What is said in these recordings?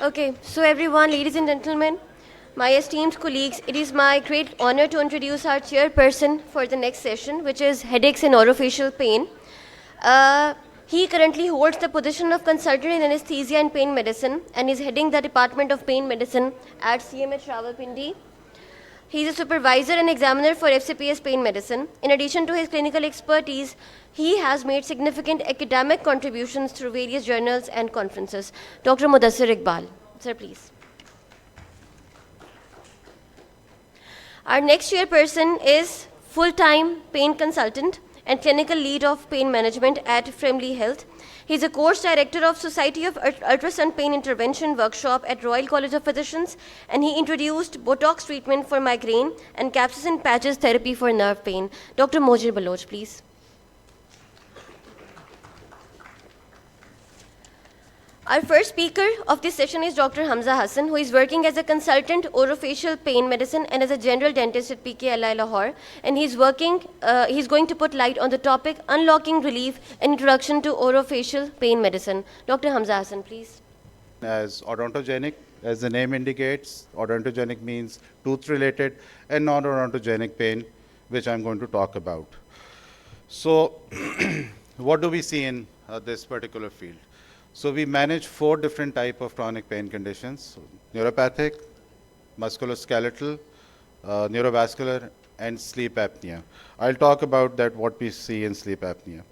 Okay, so everyone, ladies and gentlemen, my esteemed colleagues, it is my great honor to introduce our chairperson for the next session, which is headaches and orofacial pain. Uh, he currently holds the position of consultant in anesthesia and pain medicine and is heading the Department of Pain Medicine at CMH Rawalpindi. He is a supervisor and examiner for FCPS pain medicine. In addition to his clinical expertise, he has made significant academic contributions through various journals and conferences. Dr. Mudassir Iqbal. Sir, please. Our next chairperson is full-time pain consultant and clinical lead of pain management at Fremley Health. He is a course director of Society of Ultrasound Pain Intervention workshop at Royal College of Physicians, and he introduced Botox treatment for migraine and capsules and patches therapy for nerve pain. Dr. Mojir Baloch, please. Our first speaker of this session is Dr. Humza Hassun, who is working as a consultant orofacial pain medicine and as a general dentist at PKLI Lahore. And he's going to put light on the topic unlocking relief and introduction to orofacial pain medicine. Dr. Humza Hassun, please. As odontogenic, as the name indicates, odontogenic means tooth-related and non-odontogenic pain, which I'm going to talk about. So, what do we see in this particular field? So we manage 4 different types of chronic pain conditions: neuropathic, musculoskeletal, neurovascular, and sleep apnea. I'll talk about that, what we see in sleep apnea.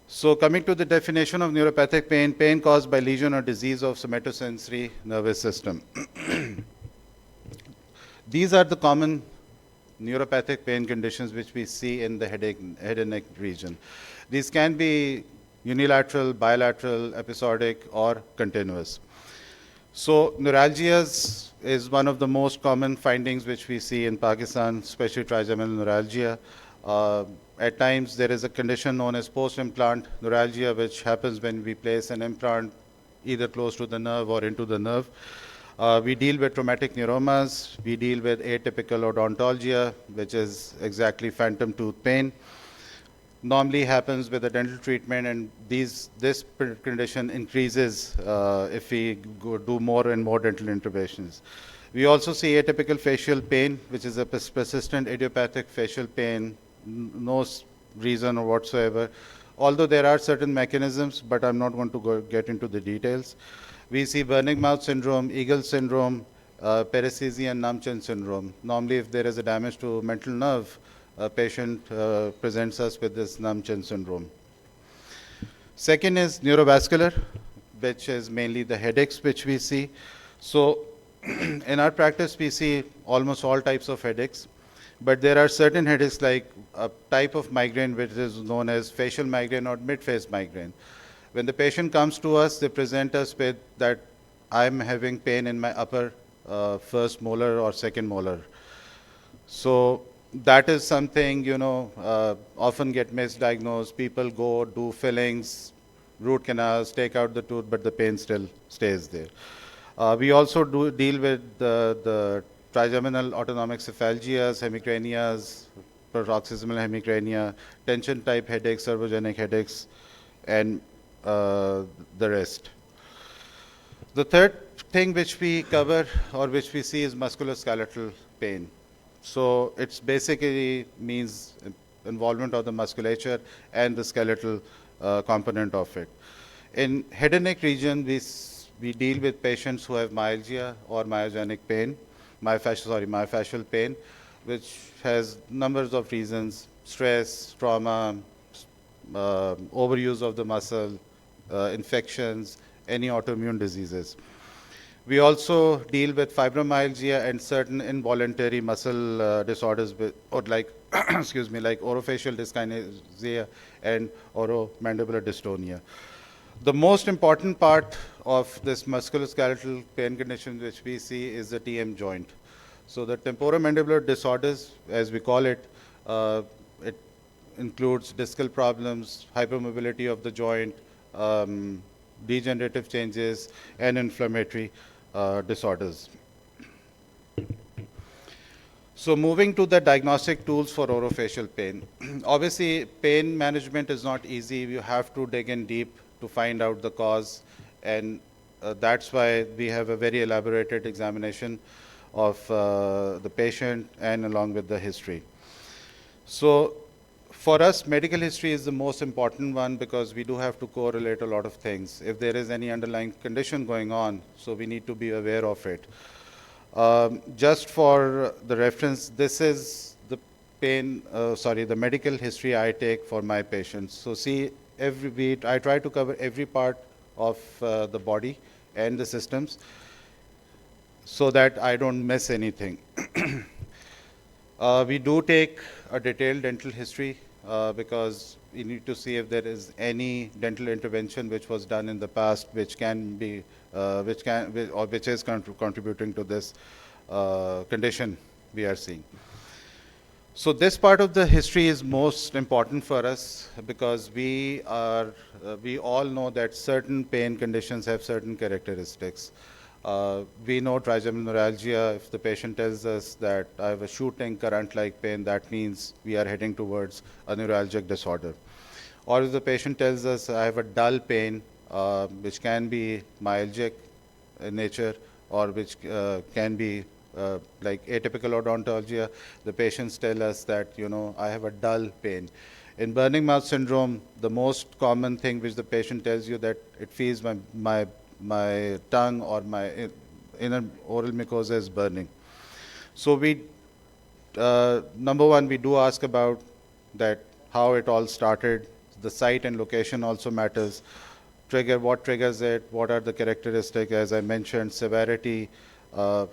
So coming to the definition of neuropathic pain, pain caused by lesion or disease of somatosensory nervous system. These are the common neuropathic pain conditions which we see in the head and neck region. These can be unilateral, bilateral, episodic, or continuous. So neuralgias is one of the most common findings which we see in Pakistan, especially trigeminal neuralgia. At times there is a condition known as post-implant neuralgia, which happens when we place an implant either close to the nerve or into the nerve. We deal with traumatic neuromas. We deal with atypical odontologia, which is exactly phantom tooth pain. Normally happens with a dental treatment, and this condition increases if we do more and more dental interventions. We also see atypical facial pain, which is a persistent idiopathic facial pain, no reason or whatsoever. Although there are certain mechanisms, but I'm not going to get into the details. We see burning mouth syndrome, eagle syndrome, paresthesia, and numb chin syndrome. Normally, if there is a damage to mental nerve, a patient presents us with this numb chin syndrome. Second is neurovascular, which is mainly the headaches which we see. So in our practice, we see almost all types of headaches, but there are certain headaches like a type of migraine which is known as facial migraine or mid-face migraine. When the patient comes to us, they present us with that I'm having pain in my upper first molar or second molar. So that is something, often get misdiagnosed. People go do fillings, root canals, take out the tooth, but the pain still stays there. We also deal with the trigeminal autonomic cephalgias, hemicranias, paroxysmal hemicrania, tension type headaches, servogenic headaches, and the rest. The third thing which we cover or which we see is musculoskeletal pain. So it's basically means involvement of the musculature and the skeletal component of it. In head and neck region, we deal with patients who have myalgia or myogenic pain, myofascial pain, which has numbers of reasons: stress, trauma, overuse of the muscle, infections, any autoimmune diseases. We also deal with fibromyalgia and certain involuntary muscle disorders, or like, excuse me, like orofacial dyskinesia and oromandibular dystonia. The most important part of this musculoskeletal pain condition which we see is the TM joint. So the temporomandibular disorders, as we call it, it includes discal problems, hypermobility of the joint, degenerative changes, and inflammatory disorders. So moving to the diagnostic tools for orofacial pain. Obviously, pain management is not easy. You have to dig in deep to find out the cause, and that's why we have a very elaborated examination of the patient and along with the history. So for us, medical history is the most important one because we do have to correlate a lot of things. If there is any underlying condition going on, so we need to be aware of it. Just for the reference, this is the the medical history I take for my patients. So see, I try to cover every part of the body and the systems so that I don't miss anything. We do take a detailed dental history because we need to see if there is any dental intervention which was done in the past which can be, which is contributing to this condition we are seeing. So this part of the history is most important for us because we all know that certain pain conditions have certain characteristics. We know trigeminal neuralgia. If the patient tells us that I have a shooting current-like pain, that means we are heading towards a neuralgic disorder. Or if the patient tells us I have a dull pain, which can be myalgic in nature, or which can be like atypical odontologia, the patients tell us that, I have a dull pain. In burning mouth syndrome, the most common thing which the patient tells you that it feels my tongue or my inner oral mucosa is burning. So we, number one, we do ask about that, how it all started. The site and location also matters. What triggers it, what are the characteristics, as I mentioned, severity,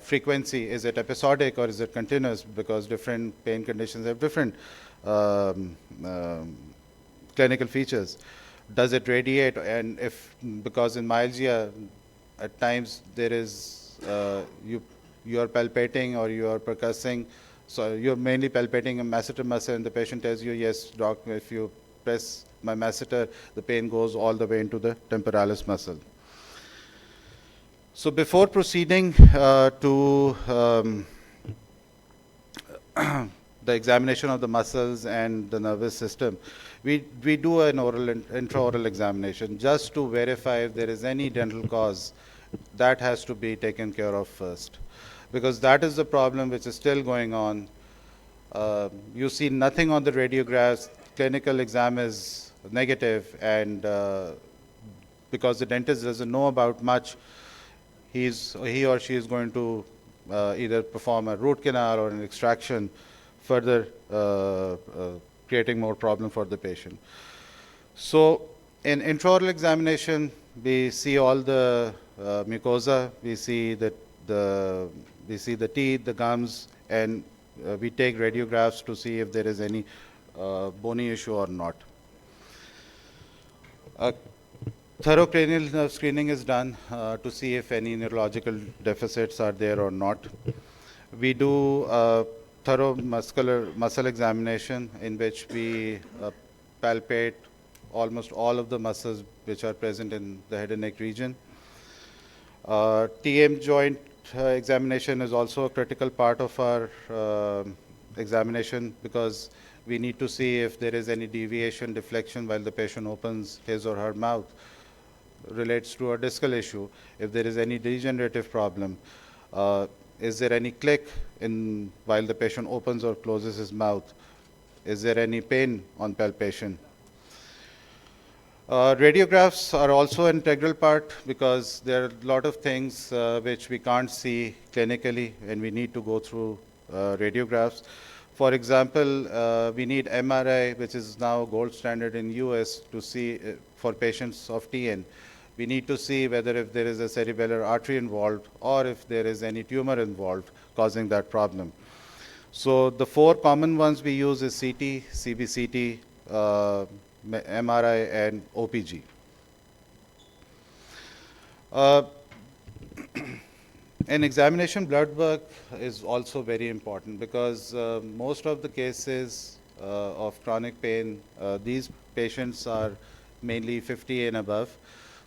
frequency, is it episodic or is it continuous, because different pain conditions have different clinical features. Does it radiate? And because in myalgia, at times there is, you are palpating or you are percussing, so you're mainly palpating a masseter muscle, and the patient tells you, yes, doc, if you press my masseter, the pain goes all the way into the temporalis muscle. So before proceeding to the examination of the muscles and the nervous system, we do an intraoral examination just to verify if there is any dental cause. That has to be taken care of first, because that is the problem which is still going on. You see nothing on the radiographs, clinical exam is negative, and because the dentist doesn't know about much, he or she is going to either perform a root canal or an extraction, further creating more problem for the patient. So in intraoral examination, we see all the mucosa, we see the teeth, the gums, and we take radiographs to see if there is any bony issue or not. Thorough cranial nerve screening is done to see if any neurological deficits are there or not. We do thorough muscle examination in which we palpate almost all of the muscles which are present in the head and neck region. TM joint examination is also a critical part of our examination, because we need to see if there is any deviation, deflection while the patient opens his or her mouth relates to a discal issue. If there is any degenerative problem, is there any click while the patient opens or closes his mouth? Is there any pain on palpation? Radiographs are also an integral part, because there are a lot of things which we can't see clinically, and we need to go through radiographs. For example, we need MRI, which is now gold standard in US, to see for patients of TN. We need to see whether if there is a cerebellar artery involved or if there is any tumor involved causing that problem. So the four common ones we use is CT, CBCT, MRI, and OPG. An examination blood work is also very important, because most of the cases of chronic pain, these patients are mainly 50 and above.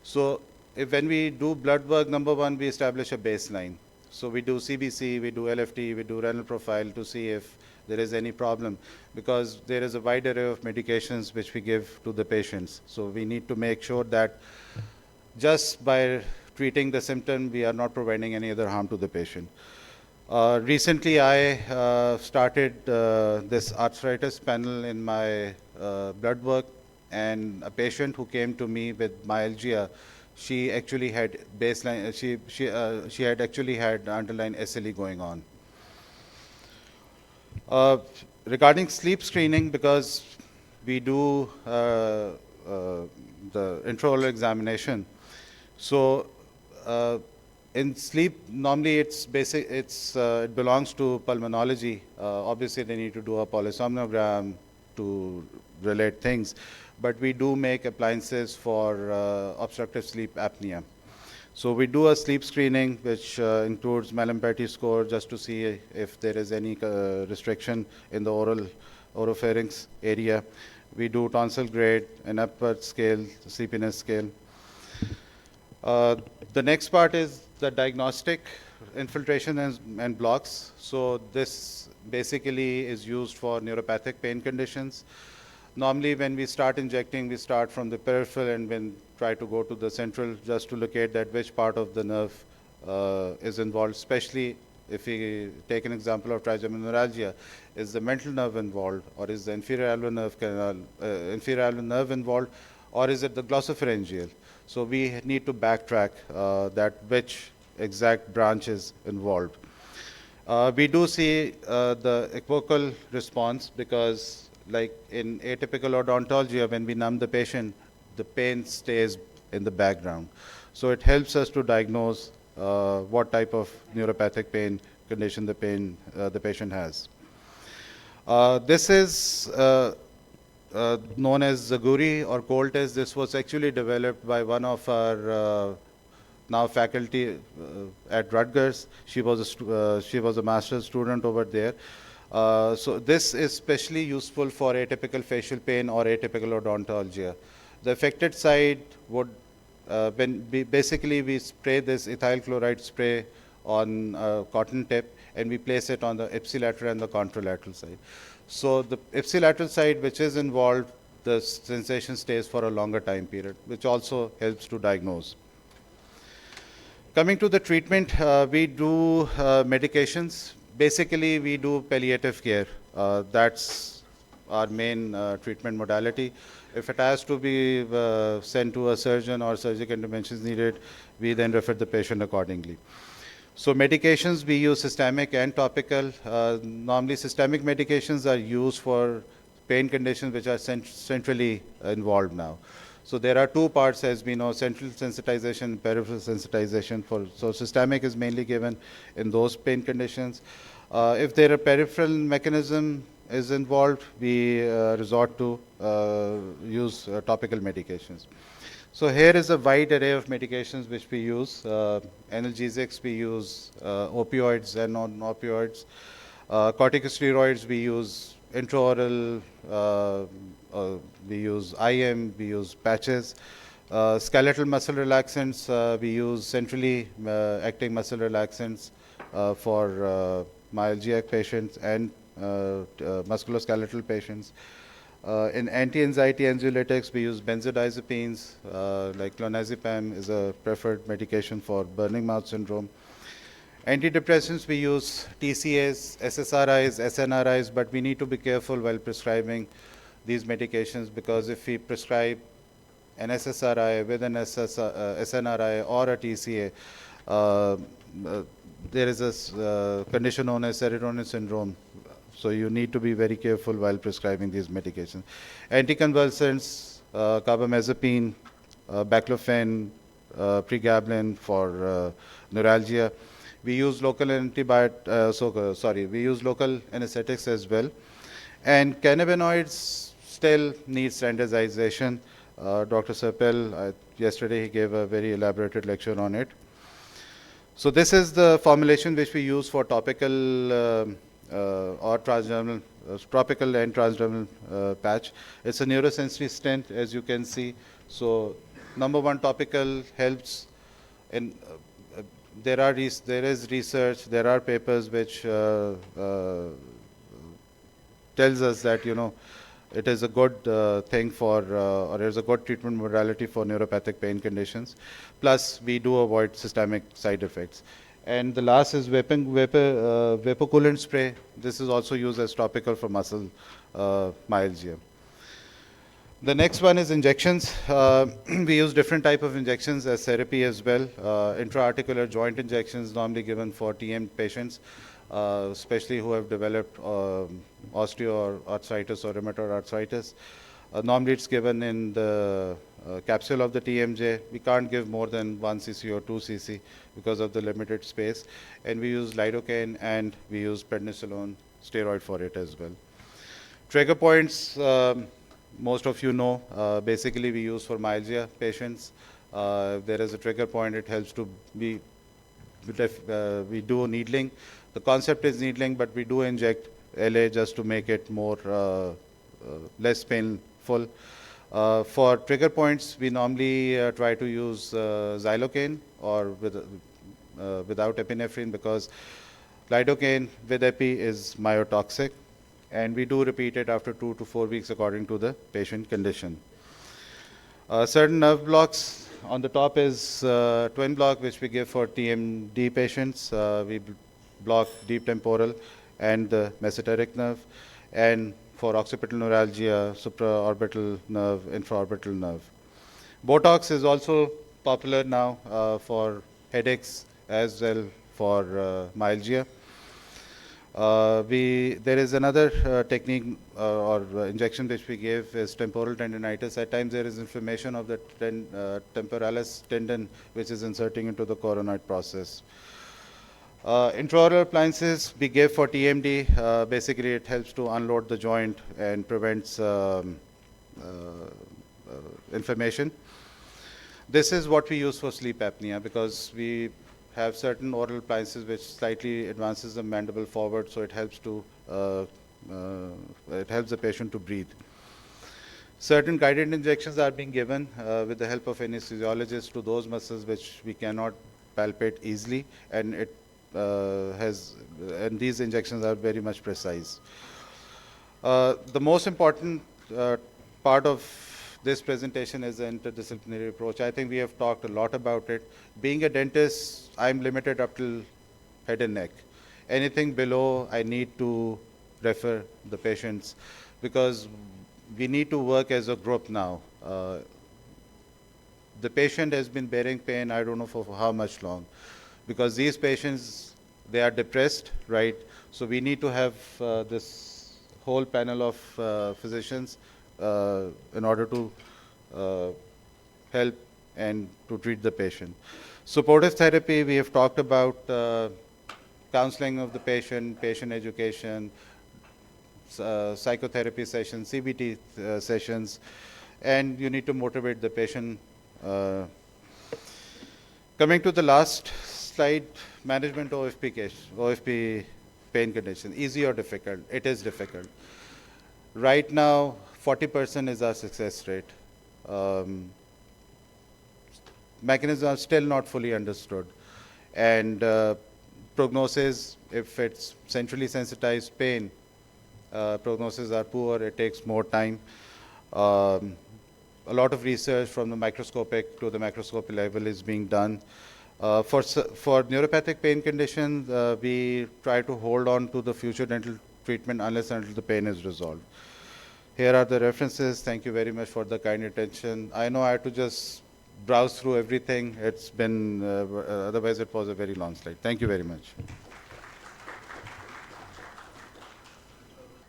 So when we do blood work, number one, we establish a baseline. So we do CBC, we do LFT, we do renal profile to see if there is any problem, because there is a wide array of medications which we give to the patients. So we need to make sure that just by treating the symptom, we are not providing any other harm to the patient. Recently, I started this arthritis panel in my blood work, and a patient who came to me with myalgia, she actually had baseline, she had actually had underlying SLE going on. Regarding sleep screening, because we do the intraoral examination, so in sleep, normally it's basic. It belongs to pulmonology. Obviously, they need to do a polysomnogram to relate things, but we do make appliances for obstructive sleep apnea. So we do a sleep screening, which includes Mallampati score, just to see if there is any restriction in the oropharynx area. We do tonsil grade, an Epworth scale, sleepiness scale. The next part is the diagnostic infiltration and blocks. So this basically is used for neuropathic pain conditions. Normally, when we start injecting, we start from the peripheral and then try to go to the central, just to locate that which part of the nerve is involved, especially if we take an example of trigeminal neuralgia. Is the mental nerve involved, or is the inferior alveolar nerve canal, inferior alveolar nerve involved, or is it the glossopharyngeal? So we need to backtrack that which exact branch is involved. We do see the equivocal response, because like in atypical odontology, when we numb the patient, the pain stays in the background. So it helps us to diagnose what type of neuropathic pain condition the patient has. This is known as Zaguri or cold test. This was actually developed by one of our now faculty at Rutgers. She was a master's student over there. So this is especially useful for atypical facial pain or atypical odontologia. The affected side would basically we spray this ethyl chloride spray on a cotton tip, and we place it on the ipsilateral and the contralateral side. So the ipsilateral side, which is involved, the sensation stays for a longer time period, which also helps to diagnose. Coming to the treatment, we do medications. Basically, we do palliative care. That's our main treatment modality. If it has to be sent to a surgeon or surgical interventions needed, we then refer the patient accordingly. So medications, we use systemic and topical. Normally, systemic medications are used for pain conditions which are centrally involved now. So there are two parts, as we know, central sensitization, peripheral sensitization. So systemic is mainly given in those pain conditions. If there are peripheral mechanism is involved, we resort to use topical medications. So here is a wide array of medications which we use. Analgesics, we use opioids and non-opioids. Corticosteroids, we use intraoral, we use IM, we use patches. Skeletal muscle relaxants, we use centrally acting muscle relaxants for myalgic patients and musculoskeletal patients. In anti-anxiety anxiolytics, we use benzodiazepines, like clonazepam is a preferred medication for burning mouth syndrome. Antidepressants, we use TCAs, SSRIs, SNRIs, but we need to be careful while prescribing these medications, because if we prescribe an SSRI with an SNRI or a TCA, there is a condition known as serotonin syndrome. So you need to be very careful while prescribing these medications. Anticonvulsants, carbamazepine, baclofen, pregabalin for neuralgia. We use local we use local anesthetics as well. And cannabinoids still need standardization. Dr. Serpel, yesterday he gave a very elaborated lecture on it. So this is the formulation which we use for topical or transdermal, topical and transdermal patch. It's a neurosensory stent, as you can see. So number one, topical helps in, there is research, there are papers which tells us that, it is a good thing for, or it is a good treatment modality for neuropathic pain conditions. Plus, we do avoid systemic side effects. And the last is vapor-coolant spray. This is also used as topical for muscle myalgia. The next one is injections. We use different type of injections as therapy as well. Intra-articular joint injections normally given for TM patients, especially who have developed osteoarthritis or rheumatoid arthritis. Normally it's given in the capsule of the TMJ. We can't give more than 1 cc or 2 cc because of the limited space. And we use lidocaine and we use prednisolone steroid for it as well. Trigger points, most of you know, basically we use for myalgia patients. If there is a trigger point, it helps to be, we do needling. The concept is needling, but we do inject LA just to make it more, less painful. For trigger points, we normally try to use xylocaine or without epinephrine, because lidocaine with epi is myotoxic. And we do repeat it after 2 to 4 weeks according to the patient condition. Certain nerve blocks, on the top is twin block, which we give for TMD patients. We block deep temporal and the mesenteric nerve. And for occipital neuralgia, supraorbital nerve, infraorbital nerve. Botox is also popular now for headaches as well for myalgia. There is another technique or injection which we give is temporal tendinitis. At times there is inflammation of the temporalis tendon which is inserting into the coronoid process. Intraoral appliances we give for TMD. Basically it helps to unload the joint and prevents inflammation. This is what we use for sleep apnea, because we have certain oral appliances which slightly advances the mandible forward, so it helps to it helps the patient to breathe. Certain guided injections are being given with the help of anesthesiologists to those muscles which we cannot palpate easily, and it and these injections are very much precise. The most important part of this presentation is the interdisciplinary approach. I think we have talked a lot about it. Being a dentist, I'm limited up till head and neck. Anything below, I need to refer the patients, because we need to work as a group now. The patient has been bearing pain, I don't know for how much long, because these patients, they are depressed, right? So we need to have this whole panel of physicians in order to help and to treat the patient. Supportive therapy, we have talked about counseling of the patient, patient education, psychotherapy sessions, CBT sessions, and you need to motivate the patient. Coming to the last slide, management OFP pain condition, easy or difficult? It is difficult. Right now, 40% is our success rate. Mechanisms are still not fully understood. And prognosis, if it's centrally sensitized pain, prognosis are poor, it takes more time. A lot of research from the microscopic to the macroscopic level is being done. For neuropathic pain conditions, we try to hold on to the future dental treatment unless until the pain is resolved. Here are the references. Thank you very much for the kind attention. I know I had to just browse through everything. It's been, otherwise it was a very long slide. Thank you very much.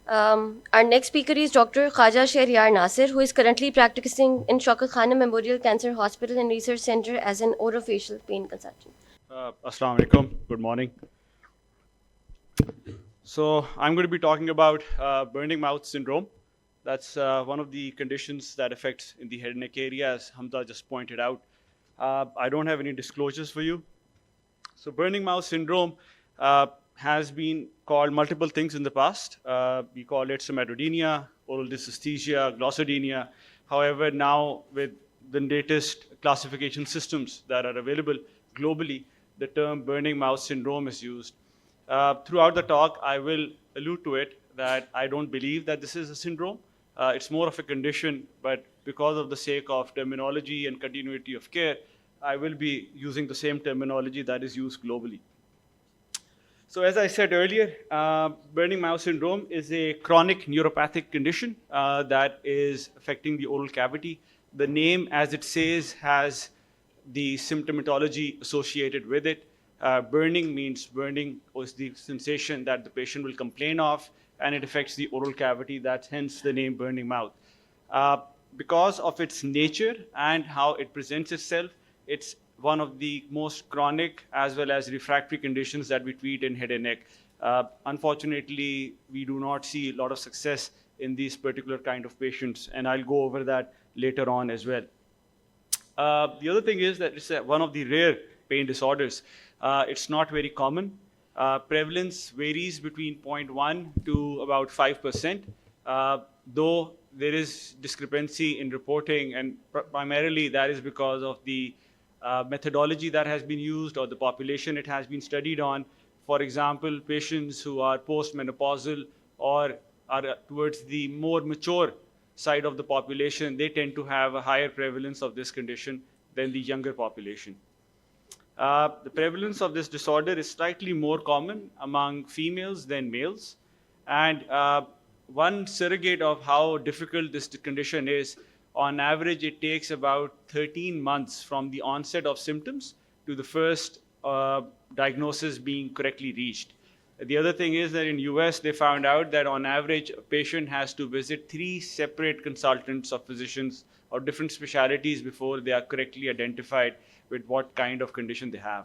Our next speaker is Dr. Khawaja Shehryar Nasir, who is currently practicing in Shaukat Khanum Memorial Cancer Hospital and Research Center as an orofacial pain consultant. Assalamu alaikum. Good morning. So I'm going to be talking about burning mouth syndrome. That's one of the conditions that affects in the head and neck area, as Humza just pointed out. I don't have any disclosures for you. So burning mouth syndrome has been called multiple things in the past. We call it somatodynia, oral dysesthesia, glossodynia. However, now with the latest classification systems that are available globally, the term burning mouth syndrome is used. Throughout the talk, I will allude to it that I don't believe that this is a syndrome. It's more of a condition, but because of the sake of terminology and continuity of care, I will be using the same terminology that is used globally. So as I said earlier, burning mouth syndrome is a chronic neuropathic condition that is affecting the oral cavity. The name, as it says, has the symptomatology associated with it. Burning means burning is the sensation that the patient will complain of, and it affects the oral cavity. That's hence the name burning mouth. Because of its nature and how it presents itself, it's one of the most chronic as well as refractory conditions that we treat in head and neck. Unfortunately, we do not see a lot of success in these particular kind of patients, and I'll go over that later on as well. The other thing is that it's one of the rare pain disorders. It's not very common. Prevalence varies between 0.1 to about 5%, though there is discrepancy in reporting, and primarily that is because of the methodology that has been used or the population it has been studied on. For example, patients who are postmenopausal or are towards the more mature side of the population, they tend to have a higher prevalence of this condition than the younger population. The prevalence of this disorder is slightly more common among females than males. And one surrogate of how difficult this condition is, on average, it takes about 13 months from the onset of symptoms to the first diagnosis being correctly reached. The other thing is that in US, they found out that on average, a patient has to visit 3 separate consultants or physicians or different specialties before they are correctly identified with what kind of condition they have.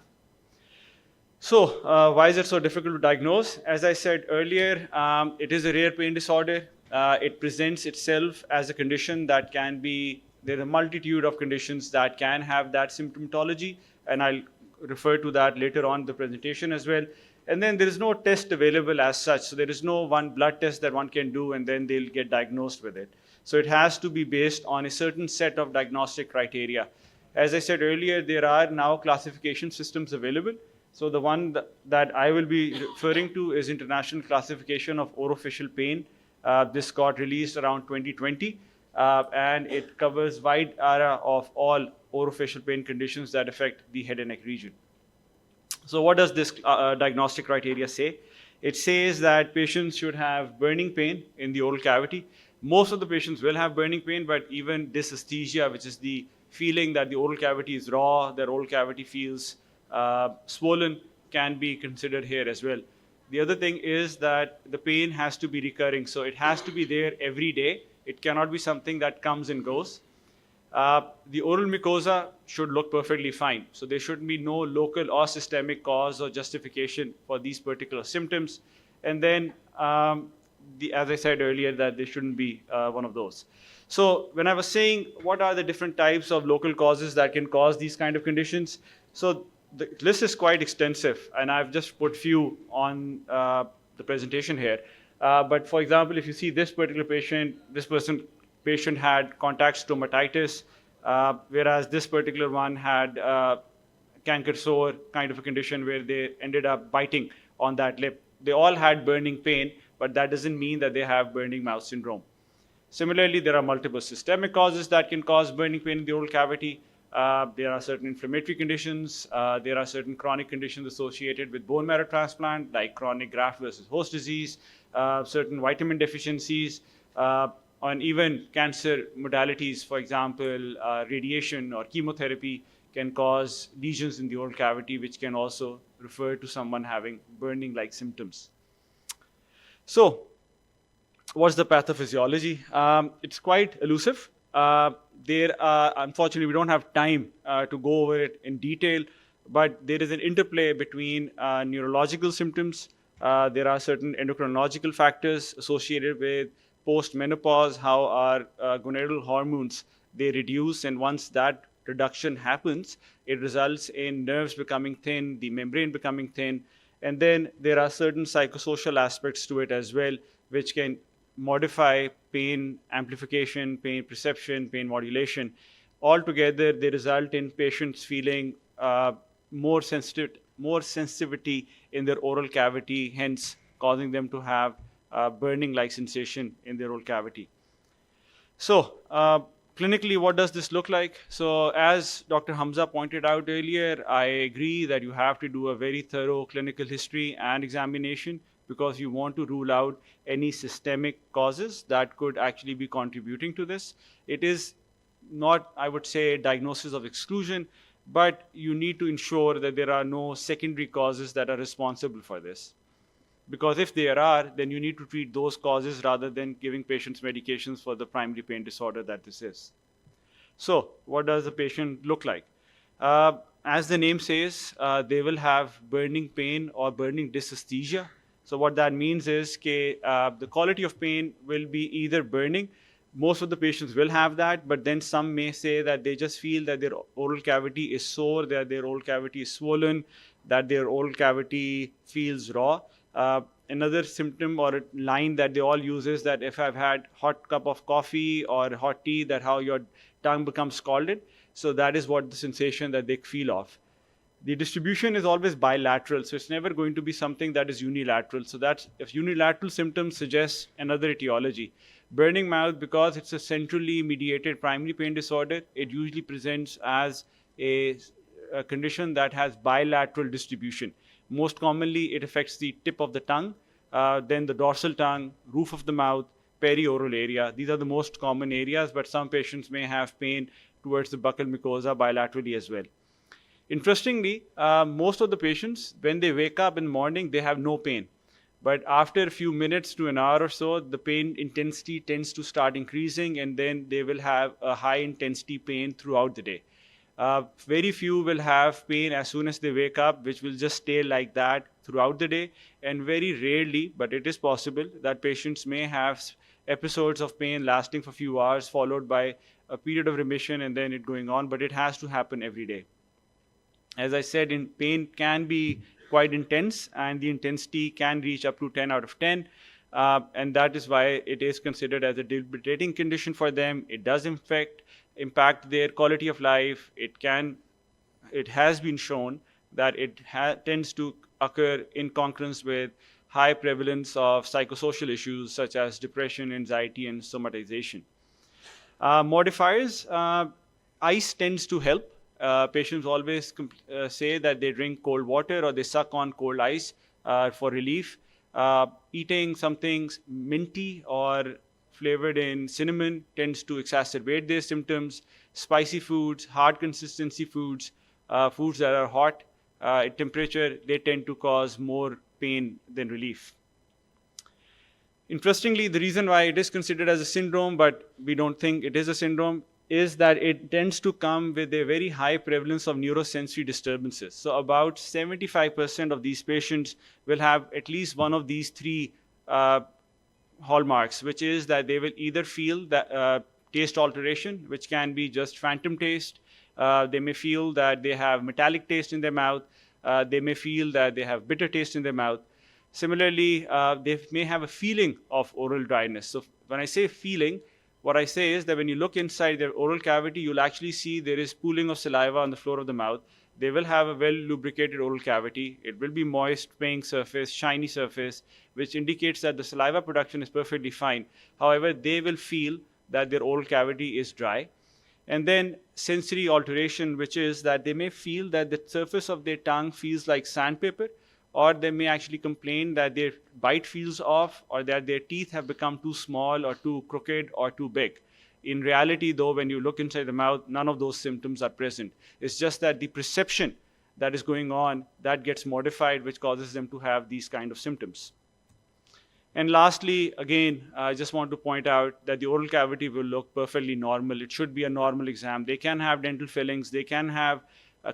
So why is it so difficult to diagnose? As I said earlier, it is a rare pain disorder. It presents itself as a condition that can be, there are a multitude of conditions that can have that symptomatology, and I'll refer to that later on in the presentation as well. And then there is no test available as such. So there is no one blood test that one can do and then they'll get diagnosed with it. So it has to be based on a certain set of diagnostic criteria. As I said earlier, there are now classification systems available. So the one that I will be referring to is International Classification of Orofacial Pain. This got released around 2020, and it covers wide area of all orofacial pain conditions that affect the head and neck region. So what does this diagnostic criteria say? It says that patients should have burning pain in the oral cavity. Most of the patients will have burning pain, but even dysesthesia, which is the feeling that the oral cavity is raw, their oral cavity feels swollen, can be considered here as well. The other thing is that the pain has to be recurring. So it has to be there every day. It cannot be something that comes and goes. The oral mucosa should look perfectly fine. So there should be no local or systemic cause or justification for these particular symptoms. And then, as I said earlier, that there shouldn't be one of those. So when I was saying what are the different types of local causes that can cause these kind of conditions, so the list is quite extensive, and I've just put few on the presentation here. But for example, if you see this particular patient, patient had contact stomatitis, whereas this particular one had canker sore kind of a condition where they ended up biting on that lip. They all had burning pain, but that doesn't mean that they have burning mouth syndrome. Similarly, there are multiple systemic causes that can cause burning pain in the oral cavity. There are certain inflammatory conditions. There are certain chronic conditions associated with bone marrow transplant, like chronic graft versus host disease, certain vitamin deficiencies, and even cancer modalities, for example, radiation or chemotherapy can cause lesions in the oral cavity, which can also refer to someone having burning-like symptoms. So, what's the pathophysiology? It's quite elusive. Unfortunately, we don't have time to go over it in detail, but there is an interplay between neurological symptoms. There are certain endocrinological factors associated with post-menopause, how our gonadal hormones, they reduce, and once that reduction happens, it results in nerves becoming thin, the membrane becoming thin, and then there are certain psychosocial aspects to it as well, which can modify pain amplification, pain perception, pain modulation. Altogether, they result in patients feeling more sensitivity in their oral cavity, hence causing them to have burning-like sensation in their oral cavity. So, clinically, what does this look like? So, as Dr. Humza pointed out earlier, I agree that you have to do a very thorough clinical history and examination because you want to rule out any systemic causes that could actually be contributing to this. It is not, I would say, diagnosis of exclusion, but you need to ensure that there are no secondary causes that are responsible for this. Because if there are, then you need to treat those causes rather than giving patients medications for the primary pain disorder that this is. So, what does the patient look like? As the name says, they will have burning pain or burning dysesthesia. So, what that means is that the quality of pain will be either burning. Most of the patients will have that, but then some may say that they just feel that their oral cavity is sore, that their oral cavity is swollen, that their oral cavity feels raw. Another symptom or a line that they all use is that if I've had hot cup of coffee or hot tea, that how your tongue becomes scalded. So that is what the sensation that they feel of. The distribution is always bilateral, so it's never going to be something that is unilateral. So that's if unilateral symptoms suggest another etiology. Burning mouth, because it's a centrally mediated primary pain disorder, it usually presents as a condition that has bilateral distribution. Most commonly, it affects the tip of the tongue, then the dorsal tongue, roof of the mouth, perioral area. These are the most common areas, but some patients may have pain towards the buccal mucosa bilaterally as well. Interestingly, most of the patients, when they wake up in the morning, they have no pain. But after a few minutes to an hour or so, the pain intensity tends to start increasing, and then they will have a high intensity pain throughout the day. Very few will have pain as soon as they wake up, which will just stay like that throughout the day. And very rarely, but it is possible, that patients may have episodes of pain lasting for a few hours, followed by a period of remission and then it going on, but it has to happen every day. As I said, pain can be quite intense, and the intensity can reach up to 10 out of 10. And that is why it is considered as a debilitating condition for them. It does impact their quality of life. It has been shown that it tends to occur in concurrence with high prevalence of psychosocial issues such as depression, anxiety, and somatization. Modifiers, ice tends to help. Patients always say that they drink cold water or they suck on cold ice for relief. Eating something minty or flavored in cinnamon tends to exacerbate their symptoms. Spicy foods, hard consistency foods, foods that are hot at temperature, they tend to cause more pain than relief. Interestingly, the reason why it is considered as a syndrome, but we don't think it is a syndrome, is that it tends to come with a very high prevalence of neurosensory disturbances. So about 75% of these patients will have at least one of these three hallmarks, which is that they will either feel that taste alteration, which can be just phantom taste. They may feel that they have metallic taste in their mouth. They may feel that they have bitter taste in their mouth. Similarly, they may have a feeling of oral dryness. So when I say feeling, what I say is that when you look inside their oral cavity, you'll actually see there is pooling of saliva on the floor of the mouth. They will have a well-lubricated oral cavity. It will be moist, paying surface, shiny surface, which indicates that the saliva production is perfectly fine. However, they will feel that their oral cavity is dry. And then sensory alteration, which is that they may feel that the surface of their tongue feels like sandpaper, or they may actually complain that their bite feels off, or that their teeth have become too small or too crooked or too big. In reality, though, when you look inside the mouth, none of those symptoms are present. It's just that the perception that is going on, that gets modified, which causes them to have these kind of symptoms. And lastly, again, I just want to point out that the oral cavity will look perfectly normal. It should be a normal exam. They can have dental fillings, they can have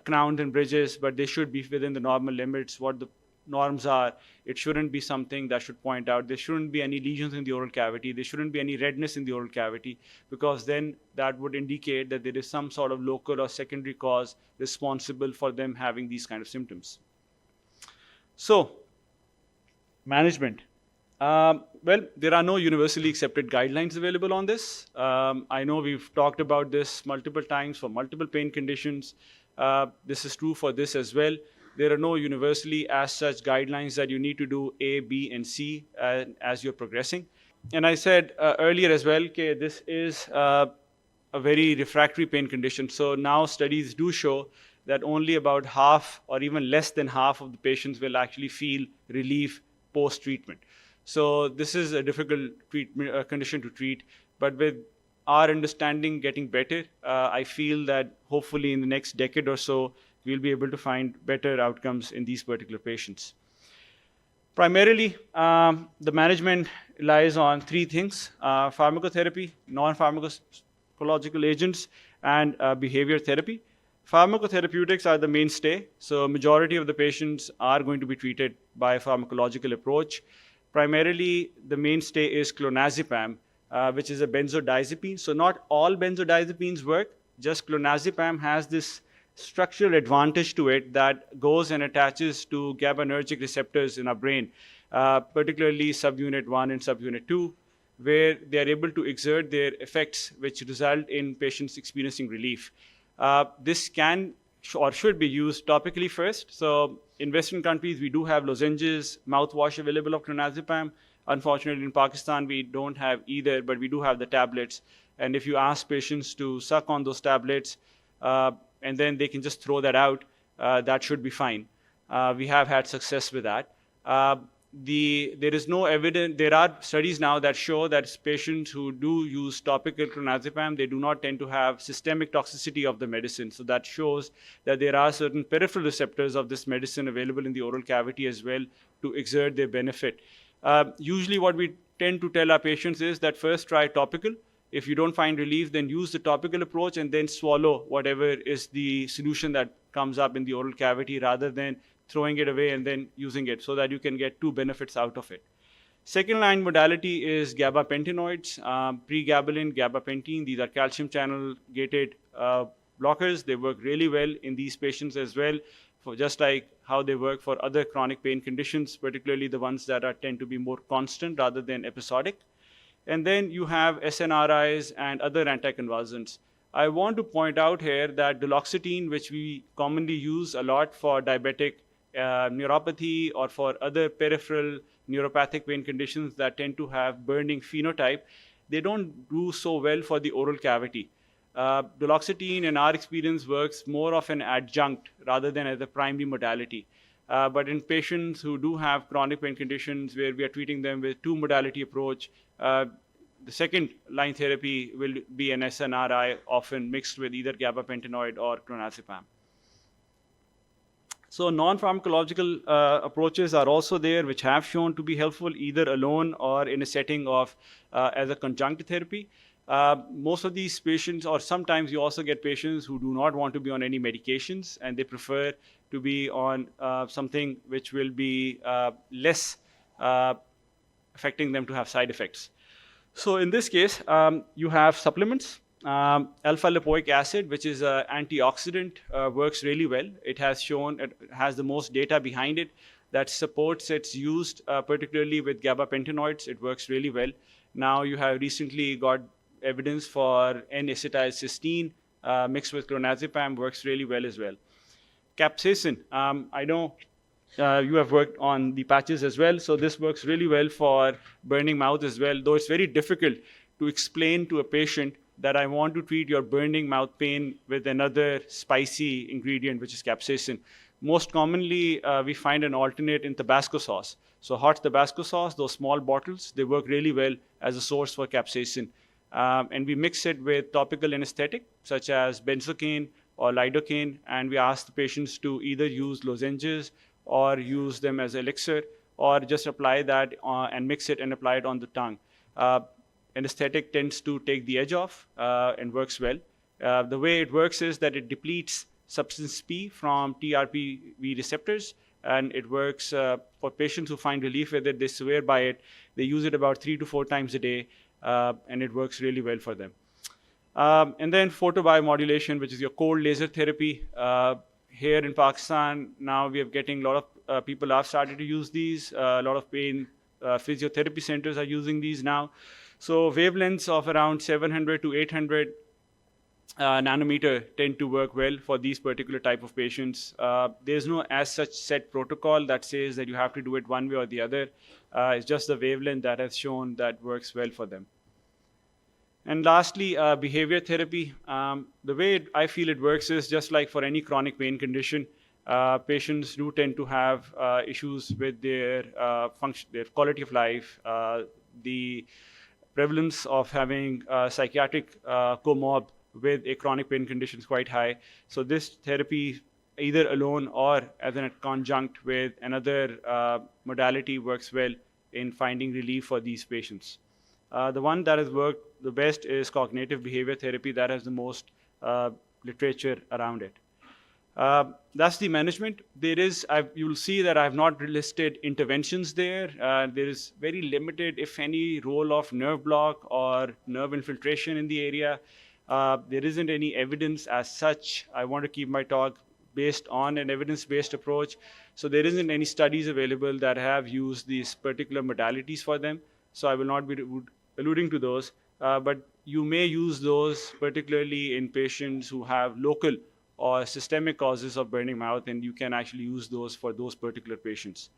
crowns and bridges, but they should be within the normal limits, what the norms are. It shouldn't be something that should point out. There shouldn't be any lesions in the oral cavity. There shouldn't be any redness in the oral cavity, because then that would indicate that there is some sort of local or secondary cause responsible for them having these kind of symptoms. So, management. Well, there are no universally accepted guidelines available on this. I know we've talked about this multiple times for multiple pain conditions. This is true for this as well. There are no universally as such guidelines that you need to do A, B, and C as you're progressing. And I said earlier as well, okay, this is a very refractory pain condition. So now studies do show that only about half or even less than half of the patients will actually feel relief post-treatment. So this is a difficult condition to treat, but with our understanding getting better, I feel that hopefully in the next decade or so, we'll be able to find better outcomes in these particular patients. Primarily, the management relies on three things: pharmacotherapy, non-pharmacological agents, and behavior therapy. Pharmacotherapeutics are the mainstay, so majority of the patients are going to be treated by a pharmacological approach. Primarily, the mainstay is clonazepam, which is a benzodiazepine. So not all benzodiazepines work, just clonazepam has this structural advantage to it that goes and attaches to GABAergic receptors in our brain, particularly subunit 1 and subunit 2, where they are able to exert their effects, which result in patients experiencing relief. This can or should be used topically first. So in Western countries, we do have lozenges, mouthwash available of clonazepam. Unfortunately, in Pakistan, we don't have either, but we do have the tablets. And if you ask patients to suck on those tablets, and then they can just throw that out, that should be fine. We have had success with that. There is no evidence. There are studies now that show that patients who do use topical clonazepam, they do not tend to have systemic toxicity of the medicine. So that shows that there are certain peripheral receptors of this medicine available in the oral cavity as well to exert their benefit. Usually what we tend to tell our patients is that first try topical. If you don't find relief, then use the topical approach and then swallow whatever is the solution that comes up in the oral cavity, rather than throwing it away and then using it, so that you can get two benefits out of it. Second line modality is gabapentinoids, pregabalin, gabapentin. These are calcium channel gated blockers. They work really well in these patients as well, for just like how they work for other chronic pain conditions, particularly the ones that tend to be more constant rather than episodic. And then you have SNRIs and other anticonvulsants. I want to point out here that duloxetine, which we commonly use a lot for diabetic neuropathy or for other peripheral neuropathic pain conditions that tend to have burning phenotype, they don't do so well for the oral cavity. Duloxetine, in our experience, works more of an adjunct rather than as a primary modality. But in patients who do have chronic pain conditions where we are treating them with two modality approach, the second line therapy will be an SNRI, often mixed with either gabapentinoid or clonazepam. So non-pharmacological approaches are also there, which have shown to be helpful either alone or in a setting of as a conjunct therapy. Most of these patients, or sometimes you also get patients who do not want to be on any medications and they prefer to be on something which will be less affecting them to have side effects. So in this case, you have supplements. Alpha-lipoic acid, which is an antioxidant, works really well. It has shown, it has the most data behind it that supports its use, particularly with gabapentinoids. It works really well. Now you have recently got evidence for N-acetylcysteine mixed with clonazepam, works really well as well. Capsaicin, I know you have worked on the patches as well, so this works really well for burning mouth as well, though it's very difficult to explain to a patient that I want to treat your burning mouth pain with another spicy ingredient, which is capsaicin. Most commonly, we find an alternate in Tabasco sauce. So hot Tabasco sauce, those small bottles, they work really well as a source for capsaicin. And we mix it with topical anesthetic, such as benzocaine or lidocaine, and we ask the patients to either use lozenges or use them as elixir, or just apply that and mix it and apply it on the tongue. Anesthetic tends to take the edge off and works well. The way it works is that it depletes substance P from TRPV receptors, and it works for patients who find relief with it. They swear by it. They use it about 3 to 4 times a day, and it works really well for them. And then photobiomodulation, which is your cold laser therapy. Here in Pakistan, now we are getting a lot of people have started to use these. A lot of pain physiotherapy centers are using these now. So wavelengths of around 700 to 800 nanometer tend to work well for these particular type of patients. There's no as such set protocol that says that you have to do it one way or the other. It's just the wavelength that has shown that works well for them. And lastly, behavior therapy. The way I feel it works is just like for any chronic pain condition, patients do tend to have issues with their function, their quality of life, the prevalence of having psychiatric comorb with a chronic pain condition is quite high. So this therapy, either alone or as a conjunct with another modality, works well in finding relief for these patients. The one that has worked the best is cognitive behavior therapy. That has the most literature around it. That's the management. You'll see that I have not listed interventions there. There is very limited, if any, role of nerve block or nerve infiltration in the area. There isn't any evidence as such. I want to keep my talk based on an evidence-based approach. So there isn't any studies available that have used these particular modalities for them. So I will not be alluding to those. But you may use those particularly in patients who have local or systemic causes of burning mouth, and you can actually use those for those particular patients.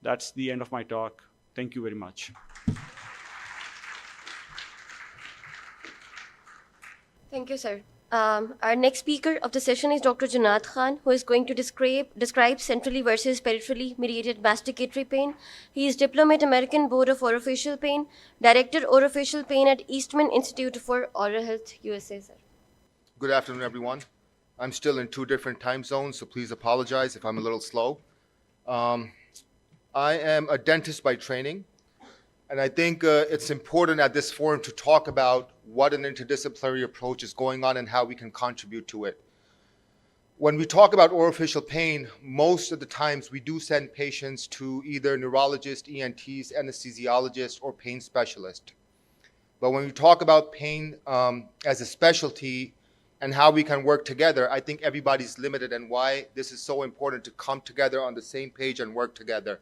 That's the end of my talk. Thank you very much. Thank you, sir. Our next speaker of the session is Dr. Junad Khan, who is going to describe centrally versus peripherally mediated masticatory pain. He is Diplomate American Board of Orofacial Pain, Director Orofacial Pain at Eastman Institute for Oral Health, USA, sir. Good afternoon, everyone. I'm still in 2 different time zones, so please apologize if I'm a little slow. I am a dentist by training, and I think it's important at this forum to talk about what an interdisciplinary approach is going on and how we can contribute to it. When we talk about orofacial pain, most of the times we do send patients to either neurologists, ENTs, anesthesiologists, or pain specialists. But when we talk about pain as a specialty and how we can work together, I think everybody's limited, and why this is so important to come together on the same page and work together.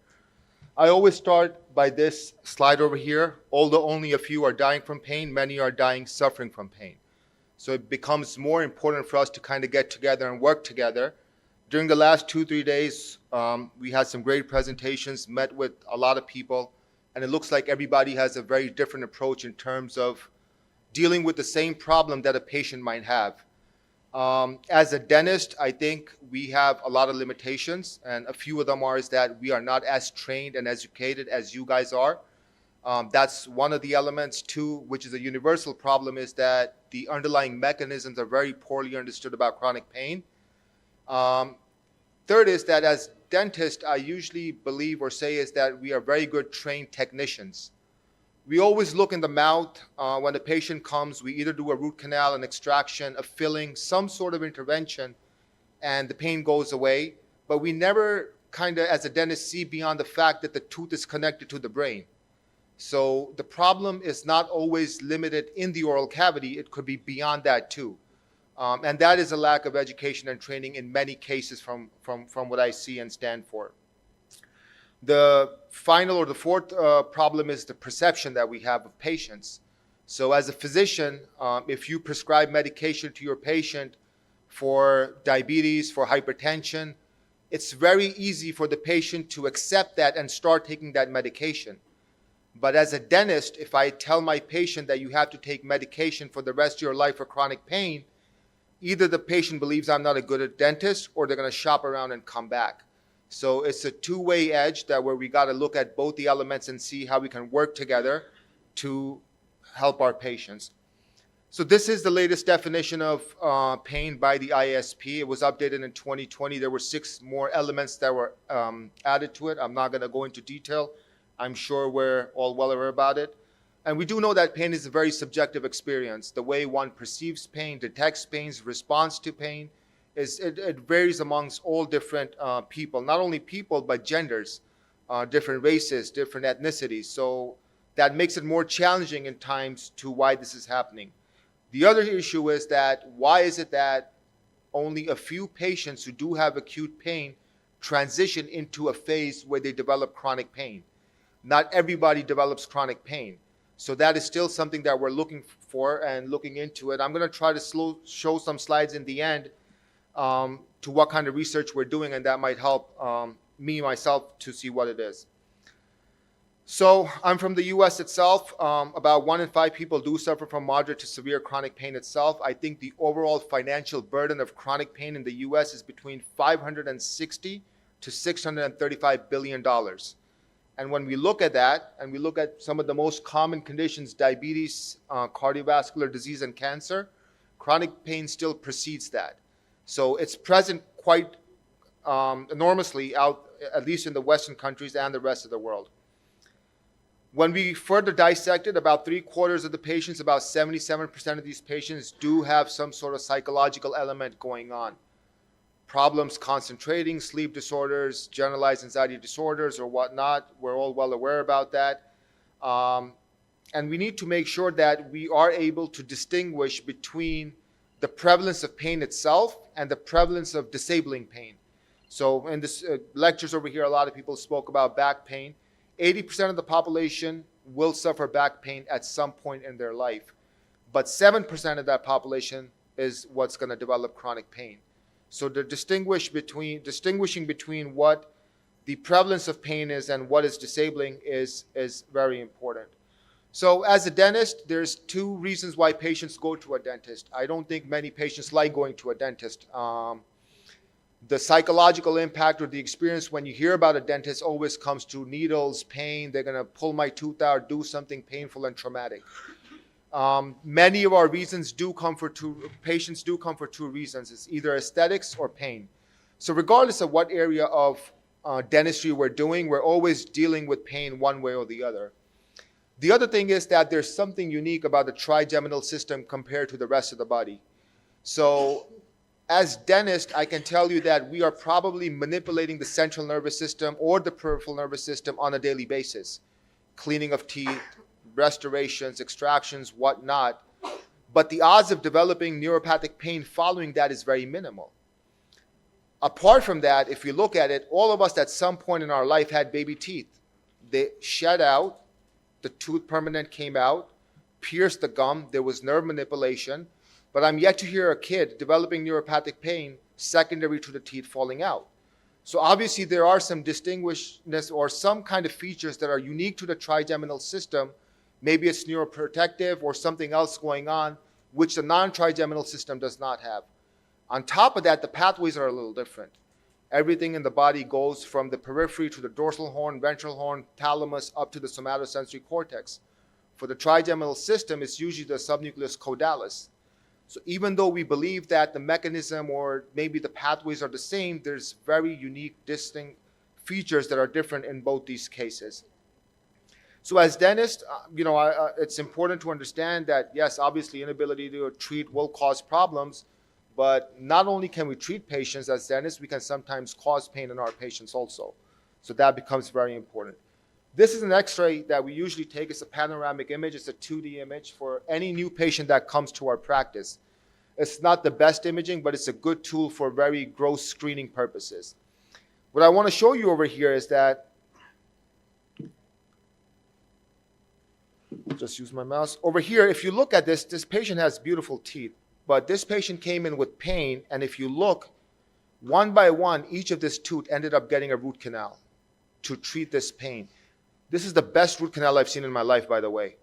I always start by this slide over here. Although only a few are dying from pain, many are dying suffering from pain. So it becomes more important for us to kind of get together and work together. During the last 2-3 days, we had some great presentations, met with a lot of people, and it looks like everybody has a very different approach in terms of dealing with the same problem that a patient might have. As a dentist, I think we have a lot of limitations, and a few of them is that we are not as trained and educated as you guys are. That's one of the elements. 2, which is a universal problem, is that the underlying mechanisms are very poorly understood about chronic pain. 3rd is that as dentists, I usually believe or say is that we are very good trained technicians. We always look in the mouth when the patient comes. We either do a root canal, an extraction, a filling, some sort of intervention, and the pain goes away. But we never kind of, as a dentist, see beyond the fact that the tooth is connected to the brain. So the problem is not always limited in the oral cavity. It could be beyond that too. And that is a lack of education and training in many cases from what I see and stand for. The final or the 4th problem is the perception that we have of patients. So as a physician, if you prescribe medication to your patient for diabetes, for hypertension, it's very easy for the patient to accept that and start taking that medication. But as a dentist, if I tell my patient that you have to take medication for the rest of your life for chronic pain, either the patient believes I'm not a good dentist, or they're going to shop around and come back. So it's a 2-way edge that where we got to look at both the elements and see how we can work together to help our patients. So this is the latest definition of pain by the ISP. It was updated in 2020. There were 6 more elements that were added to it. I'm not going to go into detail. I'm sure we're all well aware about it. And we do know that pain is a very subjective experience. The way one perceives pain, detects pain, responds to pain, it varies amongst all different people, not only people, but genders, different races, different ethnicities. So that makes it more challenging in times to why this is happening. The other issue is that why is it that only a few patients who do have acute pain transition into a phase where they develop chronic pain? Not everybody develops chronic pain. So that is still something that we're looking for and looking into it. I'm going to try to show some slides in the end to what kind of research we're doing, and that might help myself to see what it is. So I'm from the US itself. About 1 in 5 people do suffer from moderate to severe chronic pain itself. I think the overall financial burden of chronic pain in the US is between $560 to $635 billion. And when we look at that, and we look at some of the most common conditions, diabetes, cardiovascular disease, and cancer, chronic pain still precedes that. So it's present quite enormously out, at least in the Western countries and the rest of the world. When we further dissected, about 3/4 of the patients, about 77% of these patients do have some sort of psychological element going on. Problems concentrating, sleep disorders, generalized anxiety disorders or whatnot. We're all well aware about that. And we need to make sure that we are able to distinguish between the prevalence of pain itself and the prevalence of disabling pain. So in this lectures over here, a lot of people spoke about back pain. 80% of the population will suffer back pain at some point in their life. But 7% of that population is what's going to develop chronic pain. So the distinguishing between what the prevalence of pain is and what is disabling is very important. So as a dentist, there's 2 reasons why patients go to a dentist. I don't think many patients like going to a dentist. The psychological impact or the experience when you hear about a dentist always comes to needles, pain, they're going to pull my tooth out, do something painful and traumatic. Many of our reasons patients do come for 2 reasons. It's either aesthetics or pain. So regardless of what area of dentistry we're doing, we're always dealing with pain one way or the other. The other thing is that there's something unique about the trigeminal system compared to the rest of the body. So as dentists, I can tell you that we are probably manipulating the central nervous system or the peripheral nervous system on a daily basis. Cleaning of teeth, restorations, extractions, whatnot. But the odds of developing neuropathic pain following that is very minimal. Apart from that, if you look at it, all of us at some point in our life had baby teeth. They shed out, the tooth permanent came out, pierced the gum, there was nerve manipulation, but I'm yet to hear a kid developing neuropathic pain secondary to the teeth falling out. So obviously there are some distinguishedness or some kind of features that are unique to the trigeminal system. Maybe it's neuroprotective or something else going on, which the non-trigeminal system does not have. On top of that, the pathways are a little different. Everything in the body goes from the periphery to the dorsal horn, ventral horn, thalamus, up to the somatosensory cortex. For the trigeminal system, it's usually the subnucleus caudalis. So even though we believe that the mechanism or maybe the pathways are the same, there's very unique, distinct features that are different in both these cases. So as dentists, it's important to understand that, yes, obviously inability to treat will cause problems, but not only can we treat patients as dentists, we can sometimes cause pain in our patients also. So that becomes very important. This is an x-ray that we usually take. It's a panoramic image. It's a 2D image for any new patient that comes to our practice. It's not the best imaging, but it's a good tool for very gross screening purposes. What I want to show you over here is that, just use my mouse. Over here, if you look at this patient has beautiful teeth, but this patient came in with pain, and if you look, one by one, each of this tooth ended up getting a root canal to treat this pain. This is the best root canal I've seen in my life, by the way.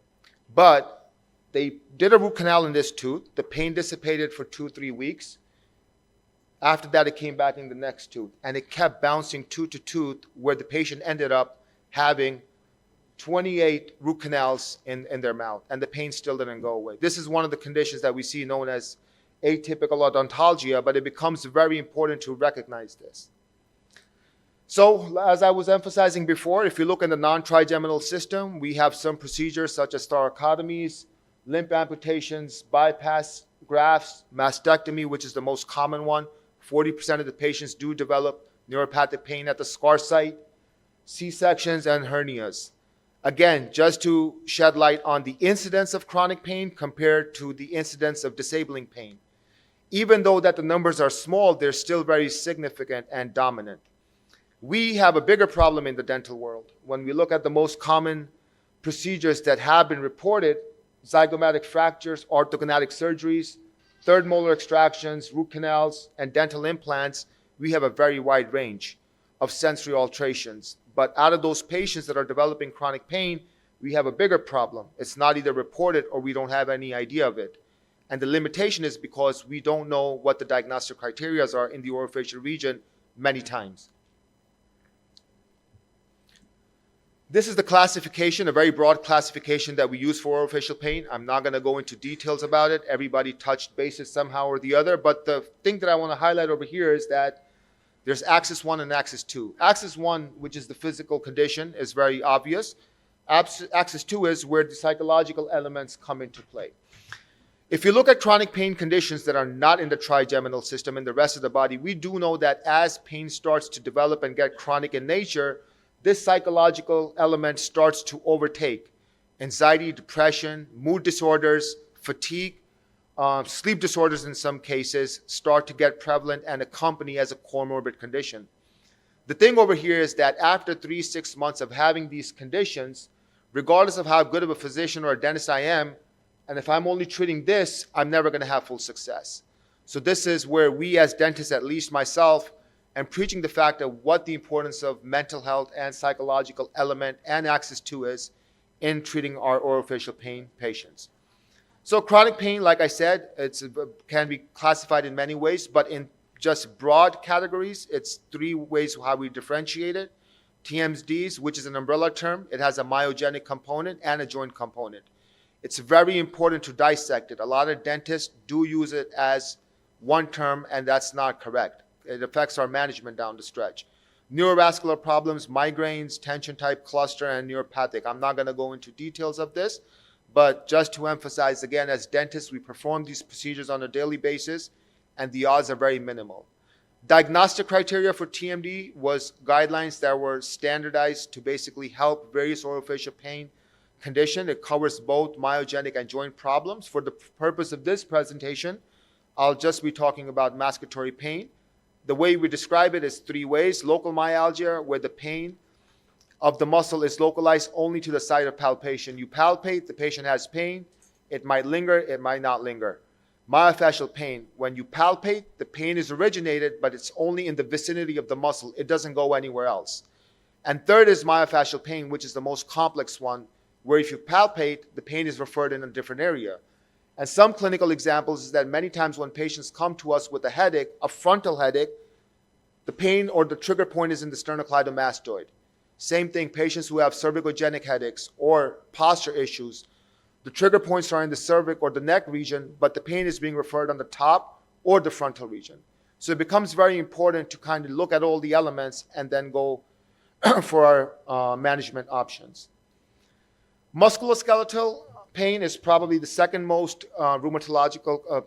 But they did a root canal in this tooth. The pain dissipated for 2-3 weeks. After that, it came back in the next tooth. And it kept bouncing tooth to tooth, where the patient ended up having 28 root canals in their mouth. And the pain still didn't go away. This is one of the conditions that we see known as atypical odontalgia, but it becomes very important to recognize this. So, as I was emphasizing before, if you look in the non-trigeminal system, we have some procedures such as thoracotomies, limb amputations, bypass grafts, mastectomy, which is the most common one. 40% of the patients do develop neuropathic pain at the scar site, C-sections, and hernias. Again, just to shed light on the incidence of chronic pain compared to the incidence of disabling pain. Even though that the numbers are small, they're still very significant and dominant. We have a bigger problem in the dental world. When we look at the most common procedures that have been reported: zygomatic fractures, orthogonadic surgeries, third molar extractions, root canals, and dental implants. We have a very wide range of sensory alterations. But out of those patients that are developing chronic pain, we have a bigger problem. It's not either reported or we don't have any idea of it. And the limitation is because we don't know what the diagnostic criteria are in the orofacial region many times. This is the classification, a very broad classification that we use for orofacial pain. I'm not going to go into details about it. Everybody touched bases somehow or the other. But the thing that I want to highlight over here is that there's axis 1 and axis 2. Axis 1, which is the physical condition, is very obvious. Axis 2 is where the psychological elements come into play. If you look at chronic pain conditions that are not in the trigeminal system, in the rest of the body, we do know that as pain starts to develop and get chronic in nature, this psychological element starts to overtake. Anxiety, depression, mood disorders, fatigue, sleep disorders in some cases start to get prevalent and accompany as a comorbid condition. The thing over here is that after 3-6 months of having these conditions, regardless of how good of a physician or a dentist I am, and if I'm only treating this, I'm never going to have full success. So this is where we as dentists, at least myself, am preaching the fact of what the importance of mental health and psychological element and axis 2 is in treating our orofacial pain patients. So chronic pain, like I said, it can be classified in many ways, but in just broad categories, it's 3 ways how we differentiate it. TMDs, which is an umbrella term, it has a myogenic component and a joint component. It's very important to dissect it. A lot of dentists do use it as one term, and that's not correct. It affects our management down the stretch. Neurovascular problems, migraines, tension type cluster, and neuropathic. I'm not going to go into details of this, but just to emphasize again, as dentists, we perform these procedures on a daily basis, and the odds are very minimal. Diagnostic criteria for TMD was guidelines that were standardized to basically help various orofacial pain condition. It covers both myogenic and joint problems. For the purpose of this presentation, I'll just be talking about masticatory pain. The way we describe it is 3 ways. Local myalgia, where the pain of the muscle is localized only to the site of palpation. You palpate, the patient has pain. It might linger, it might not linger. Myofascial pain, when you palpate, the pain is originated, but it's only in the vicinity of the muscle. It doesn't go anywhere else. And third is myofascial pain, which is the most complex one, where if you palpate, the pain is referred in a different area. And some clinical examples is that many times when patients come to us with a headache, a frontal headache, the pain or the trigger point is in the sternocleidomastoid. Same thing, patients who have cervicogenic headaches or posture issues, the trigger points are in the cervix or the neck region, but the pain is being referred on the top or the frontal region. So it becomes very important to kind of look at all the elements and then go for our management options. Musculoskeletal pain is probably the second most rheumatological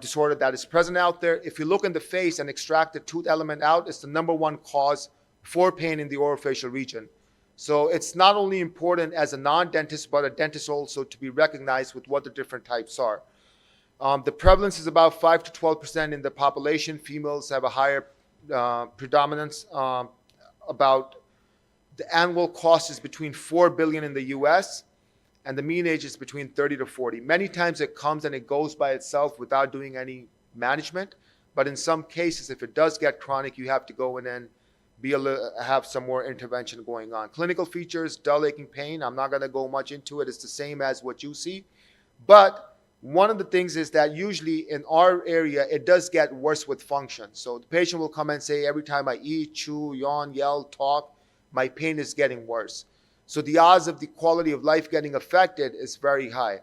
disorder that is present out there. If you look in the face and extract the tooth element out, it's the #1 cause for pain in the orofacial region. So it's not only important as a non-dentist, but a dentist also to be recognized with what the different types are. The prevalence is about 5 to 12% in the population. Females have a higher predominance. About the annual cost is between $4 billion in the US, and the mean age is between 30 to 40. Many times it comes and it goes by itself without doing any management, but in some cases, if it does get chronic, you have to go in and be able to have some more intervention going on. Clinical features, dull aching pain. I'm not going to go much into it. It's the same as what you see. But one of the things is that usually in our area, it does get worse with function. So the patient will come and say, every time I eat, chew, yawn, yell, talk, my pain is getting worse. So the odds of the quality of life getting affected is very high.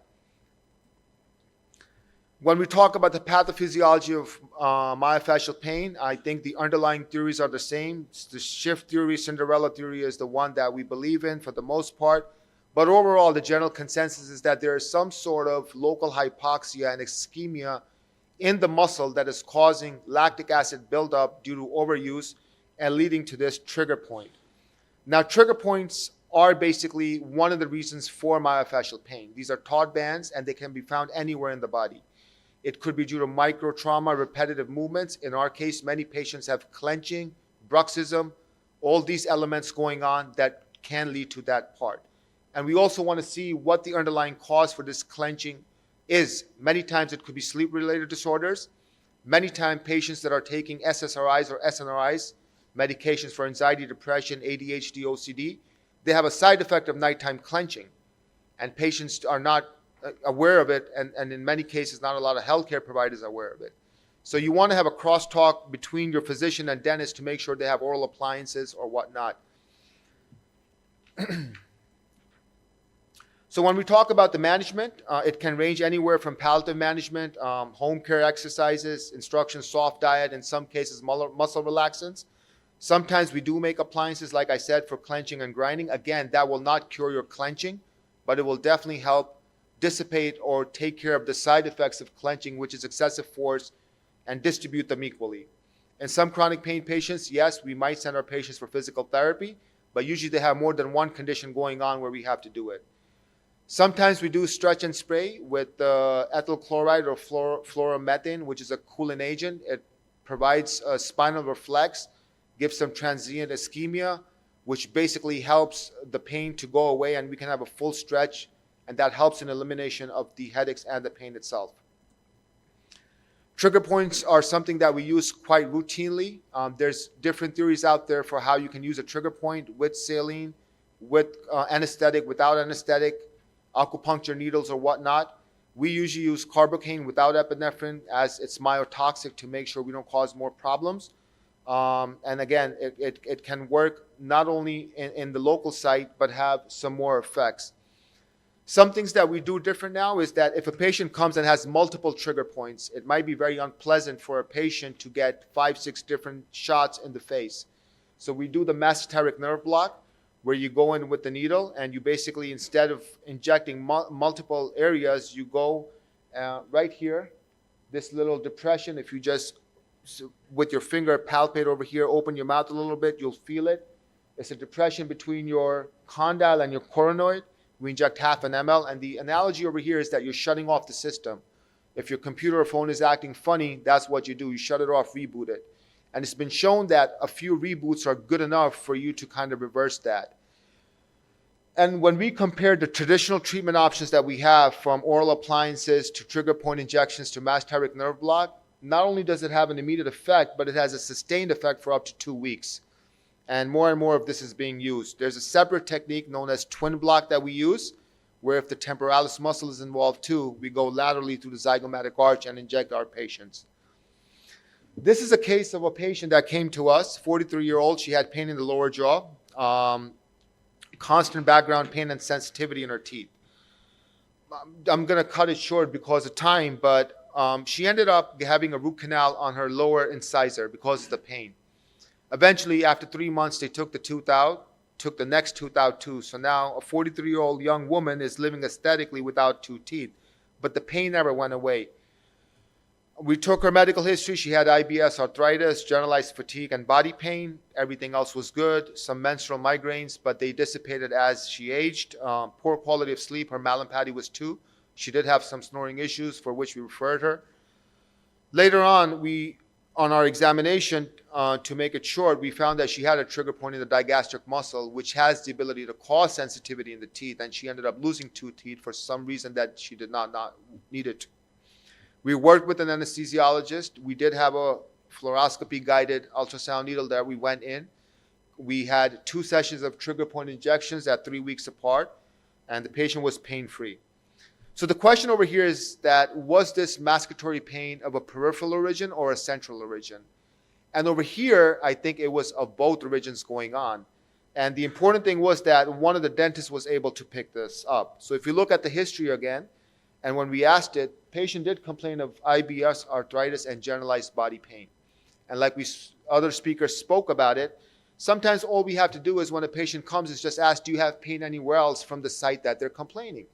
When we talk about the pathophysiology of myofascial pain, I think the underlying theories are the same. The shift theory, Cinderella theory is the one that we believe in for the most part. But overall, the general consensus is that there is some sort of local hypoxia and ischemia in the muscle that is causing lactic acid buildup due to overuse and leading to this trigger point. Now, trigger points are basically one of the reasons for myofascial pain. These are taut bands, and they can be found anywhere in the body. It could be due to micro trauma, repetitive movements. In our case, many patients have clenching, bruxism, all these elements going on that can lead to that part. And we also want to see what the underlying cause for this clenching is. Many times it could be sleep-related disorders. Many times patients that are taking SSRIs or SNRIs, medications for anxiety, depression, ADHD, OCD, they have a side effect of nighttime clenching. And patients are not aware of it, and in many cases, not a lot of healthcare providers are aware of it. So you want to have a crosstalk between your physician and dentist to make sure they have oral appliances or whatnot. So when we talk about the management, it can range anywhere from palliative management, home care exercises, instructions, soft diet, in some cases muscle relaxants. Sometimes we do make appliances, like I said, for clenching and grinding. Again, that will not cure your clenching, but it will definitely help dissipate or take care of the side effects of clenching, which is excessive force, and distribute them equally. In some chronic pain patients, yes, we might send our patients for physical therapy, but usually they have more than one condition going on where we have to do it. Sometimes we do stretch and spray with ethyl chloride or fluoromethane, which is a cooling agent. It provides a spinal reflex, gives some transient ischemia, which basically helps the pain to go away, and we can have a full stretch, and that helps in elimination of the headaches and the pain itself. Trigger points are something that we use quite routinely. There's different theories out there for how you can use a trigger point with saline, with anesthetic, without anesthetic, acupuncture needles or whatnot. We usually use carbocaine without epinephrine, as it's myotoxic, to make sure we don't cause more problems. And again, it can work not only in the local site, but have some more effects. Some things that we do different now is that if a patient comes and has multiple trigger points, it might be very unpleasant for a patient to get 5, 6 different shots in the face. So we do the masticatory nerve block, where you go in with the needle, and you basically, instead of injecting multiple areas, you go right here, this little depression. If you just, with your finger, palpate over here, open your mouth a little bit, you'll feel it. It's a depression between your condyle and your coronoid. We inject 0.5 ml, and the analogy over here is that you're shutting off the system. If your computer or phone is acting funny, that's what you do. You shut it off, reboot it. And it's been shown that a few reboots are good enough for you to kind of reverse that. And when we compare the traditional treatment options that we have, from oral appliances to trigger point injections to masticatory nerve block, not only does it have an immediate effect, but it has a sustained effect for up to 2 weeks. And more of this is being used. There's a separate technique known as twin block that we use, where if the temporalis muscle is involved too, we go laterally through the zygomatic arch and inject our patients. This is a case of a patient that came to us, 43-year-old. She had pain in the lower jaw, constant background pain and sensitivity in her teeth. I'm going to cut it short because of time, but she ended up having a root canal on her lower incisor because of the pain. Eventually, after 3 months, they took the tooth out, took the next tooth out too. So now a 43-year-old young woman is living aesthetically without 2 teeth, but the pain never went away. We took her medical history. She had IBS, arthritis, generalized fatigue, and body pain. Everything else was good. Some menstrual migraines, but they dissipated as she aged. Poor quality of sleep. Her Mallampati was 2. She did have some snoring issues, for which we referred her. Later on, on our examination, to make it short, we found that she had a trigger point in the digastric muscle, which has the ability to cause sensitivity in the teeth, and she ended up losing 2 teeth for some reason that she did not need it. We worked with an anesthesiologist. We did have a fluoroscopy-guided ultrasound needle there. We went in. We had 2 sessions of trigger point injections at 3 weeks apart, and the patient was pain-free. So the question over here is that, was this masticatory pain of a peripheral origin or a central origin? And over here, I think it was of both origins going on. And the important thing was that one of the dentists was able to pick this up. So if you look at the history again, and when we asked it, patient did complain of IBS, arthritis, and generalized body pain. And like other speakers spoke about it, sometimes all we have to do is when a patient comes is just ask, do you have pain anywhere else from the site that they're complaining?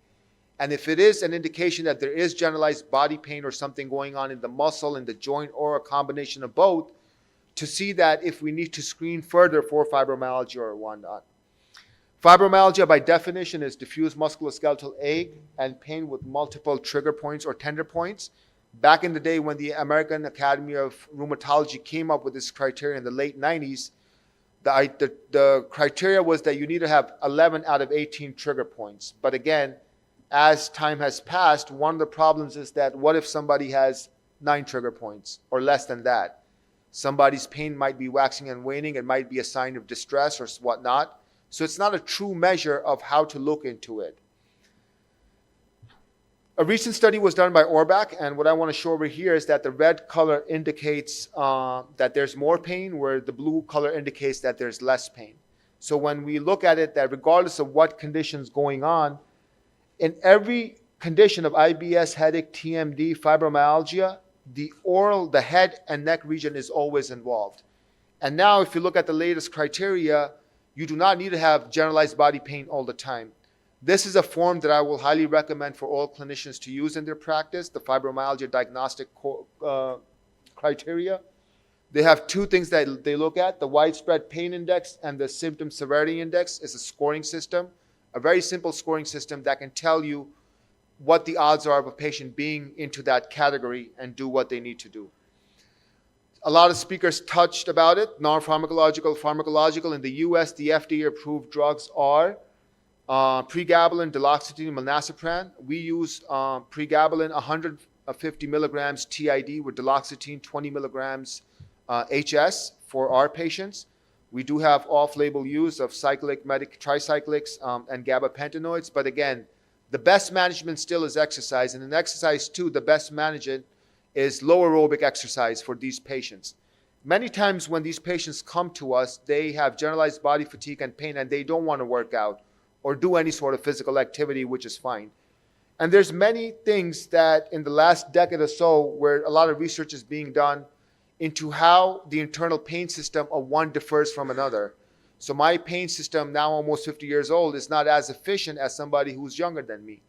And if it is an indication that there is generalized body pain or something going on in the muscle, in the joint, or a combination of both, to see that if we need to screen further for fibromyalgia or whatnot. Fibromyalgia, by definition, is diffuse musculoskeletal ache and pain with multiple trigger points or tender points. Back in the day when the American Academy of Rheumatology came up with this criteria in the late 90s, The criteria was that you need to have 11 out of 18 trigger points. But again, as time has passed, one of the problems is that what if somebody has 9 trigger points or less than that? Somebody's pain might be waxing and waning. It might be a sign of distress or whatnot. So it's not a true measure of how to look into it. A recent study was done by Orbach, and what I want to show over here is that the red color indicates that there's more pain, where the blue color indicates that there's less pain. So when we look at it, that regardless of what condition's going on, in every condition of IBS, headache, TMD, fibromyalgia, the head and neck region is always involved. And now if you look at the latest criteria, you do not need to have generalized body pain all the time. This is a form that I will highly recommend for all clinicians to use in their practice, the fibromyalgia diagnostic criteria. They have 2 things that they look at. The widespread pain index and the symptom severity index is a scoring system, a very simple scoring system that can tell you what the odds are of a patient being into that category and do what they need to do. A lot of speakers touched about it, non-pharmacological, pharmacological. In the US, the FDA-approved drugs are pregabalin, duloxetine, milnacipran. We use pregabalin 150 milligrams TID with duloxetine 20 milligrams HS for our patients. We do have off-label use of cyclic, tricyclics, and gabapentinoids. But again, the best management still is exercise. And in exercise too, the best management is low aerobic exercise for these patients. Many times when these patients come to us, they have generalized body fatigue and pain, and they don't want to work out or do any sort of physical activity, which is fine. And there's many things that in the last decade or so where a lot of research is being done into how the internal pain system of one differs from another. So my pain system, now almost 50 years old, is not as efficient as somebody who's younger than me.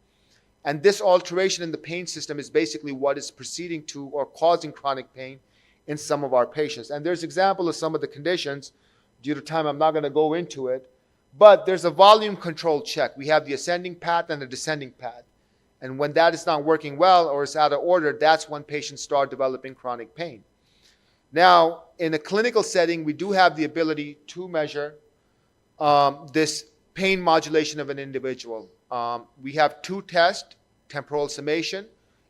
And this alteration in the pain system is basically what is proceeding to or causing chronic pain in some of our patients. And there's example of some of the conditions. Due to time, I'm not going to go into it. But there's a volume control check. We have the ascending path and the descending path. And when that is not working well or is out of order, that's when patients start developing chronic pain. Now, in a clinical setting, we do have the ability to measure this pain modulation of an individual. We have 2 tests, temporal summation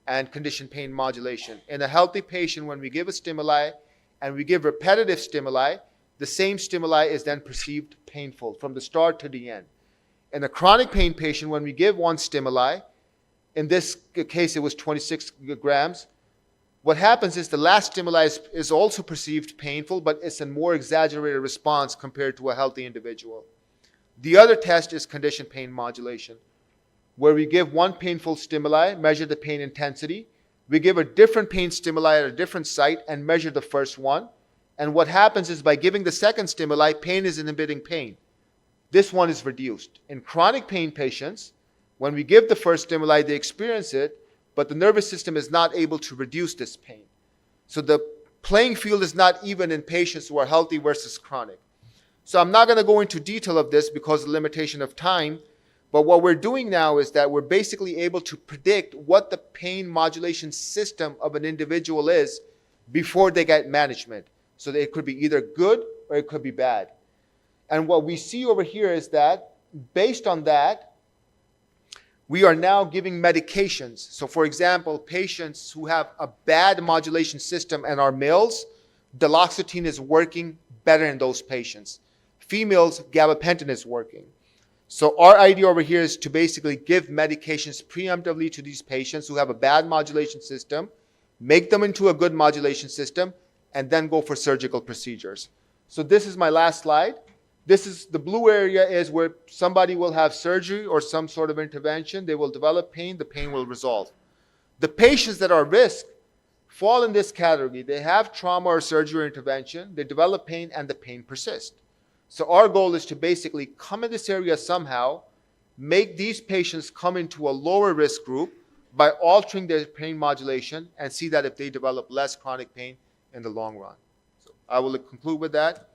and conditioned pain modulation. In a healthy patient, when we give a stimuli and we give repetitive stimuli, the same stimuli is then perceived painful from the start to the end. In a chronic pain patient, when we give one stimuli, in this case it was 26 grams, what happens is the last stimuli is also perceived painful, but it's a more exaggerated response compared to a healthy individual. The other test is conditioned pain modulation, where we give one painful stimuli, measure the pain intensity. We give a different pain stimuli at a different site and measure the first one. And what happens is by giving the second stimuli, pain is inhibiting pain. This one is reduced. In chronic pain patients, when we give the first stimuli, they experience it, but the nervous system is not able to reduce this pain. So the playing field is not even in patients who are healthy versus chronic. So I'm not going to go into detail of this because of the limitation of time, but what we're doing now is that we're basically able to predict what the pain modulation system of an individual is before they get management. So that it could be either good or it could be bad. And what we see over here is that based on that, we are now giving medications. So for example, patients who have a bad modulation system and are males, duloxetine is working better in those patients. Females, gabapentin is working. So our idea over here is to basically give medications preemptively to these patients who have a bad modulation system, make them into a good modulation system, and then go for surgical procedures. So this is my last slide. This is the blue area is where somebody will have surgery or some sort of intervention. They will develop pain. The pain will resolve. The patients that are at risk fall in this category. They have trauma or surgery or intervention. They develop pain and the pain persists. So our goal is to basically come in this area somehow, make these patients come into a lower risk group by altering their pain modulation and see that if they develop less chronic pain in the long run. So I will conclude with that.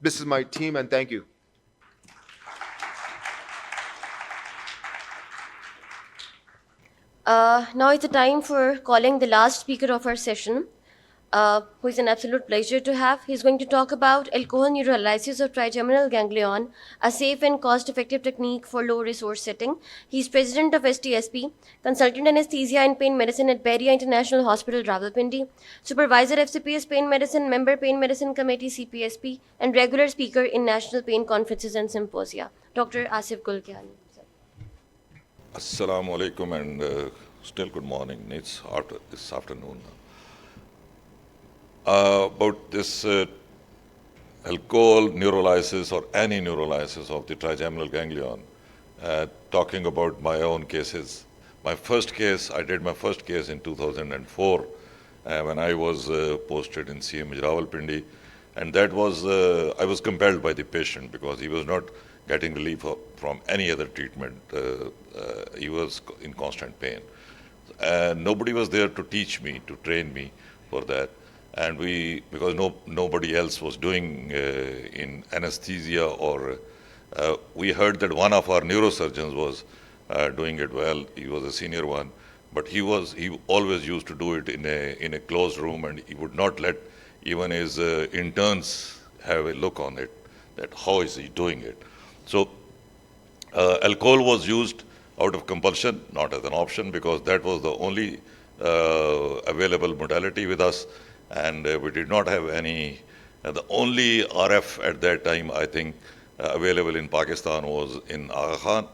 This is my team, and thank you. Now it's the time for calling the last speaker of our session. who is an absolute pleasure to have. He's going to talk about alcohol neurolysis of trigeminal ganglion, a safe and cost-effective technique for low-resource setting. He's president of STSP, consultant anesthesia and pain medicine at Bahria International Hospital, Rawalpindi, supervisor FCPS Pain Medicine, member Pain Medicine Committee CPSP, and regular speaker in national pain conferences and symposia. Dr. Asif Kiyani. Assalamu alaikum and still good morning. It's this afternoon. About this alcohol neurolysis or any neurolysis of the trigeminal ganglion, talking about my own cases. My first case, I did my first case in 2004 when I was posted in CMH Rawalpindi, and that was, I was compelled by the patient because he was not getting relief from any other treatment. He was in constant pain. Nobody was there to teach me, to train me for that. And because nobody else was doing in anesthesia, or we heard that one of our neurosurgeons was doing it well. He was a senior one, but he always used to do it in a closed room, and he would not let even his interns have a look on it, that how is he doing it. So alcohol was used out of compulsion, not as an option, because that was the only available modality with us. And we did not have any, the only RF at that time, I think, available in Pakistan was in Aga Khan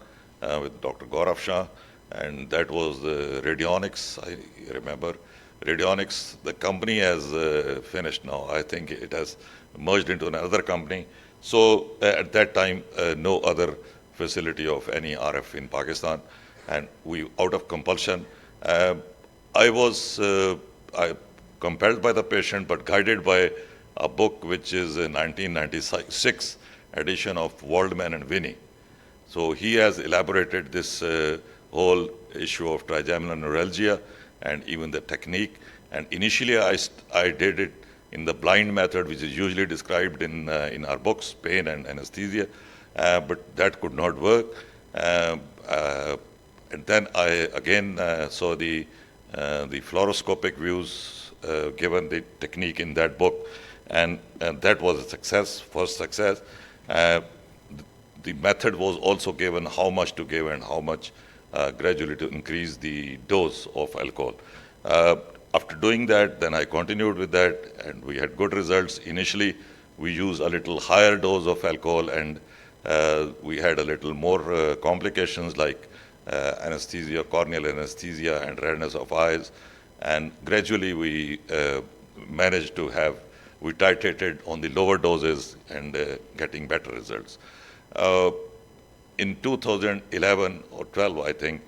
with Dr. Gaurav Shah, and that was the Radionics, I remember. Radionics, the company has finished now. I think it has merged into another company. So at that time, no other facility of any RF in Pakistan, and we, out of compulsion, I was compelled by the patient, but guided by a book which is a 1996 edition of Waldman and Winnie. So he has elaborated this whole issue of trigeminal neuralgia and even the technique. And initially I did it in the blind method, which is usually described in our books, pain and anesthesia, but that could not work. And then I again saw the fluoroscopic views given the technique in that book, and that was a success, first success. The method was also given, how much to give and how much gradually to increase the dose of alcohol. After doing that, then I continued with that, and we had good results. Initially, we used a little higher dose of alcohol, and we had a little more complications like anesthesia, corneal anesthesia, and redness of eyes. And gradually we managed to have, we titrated on the lower doses and getting better results. In 2011 or 12, I think,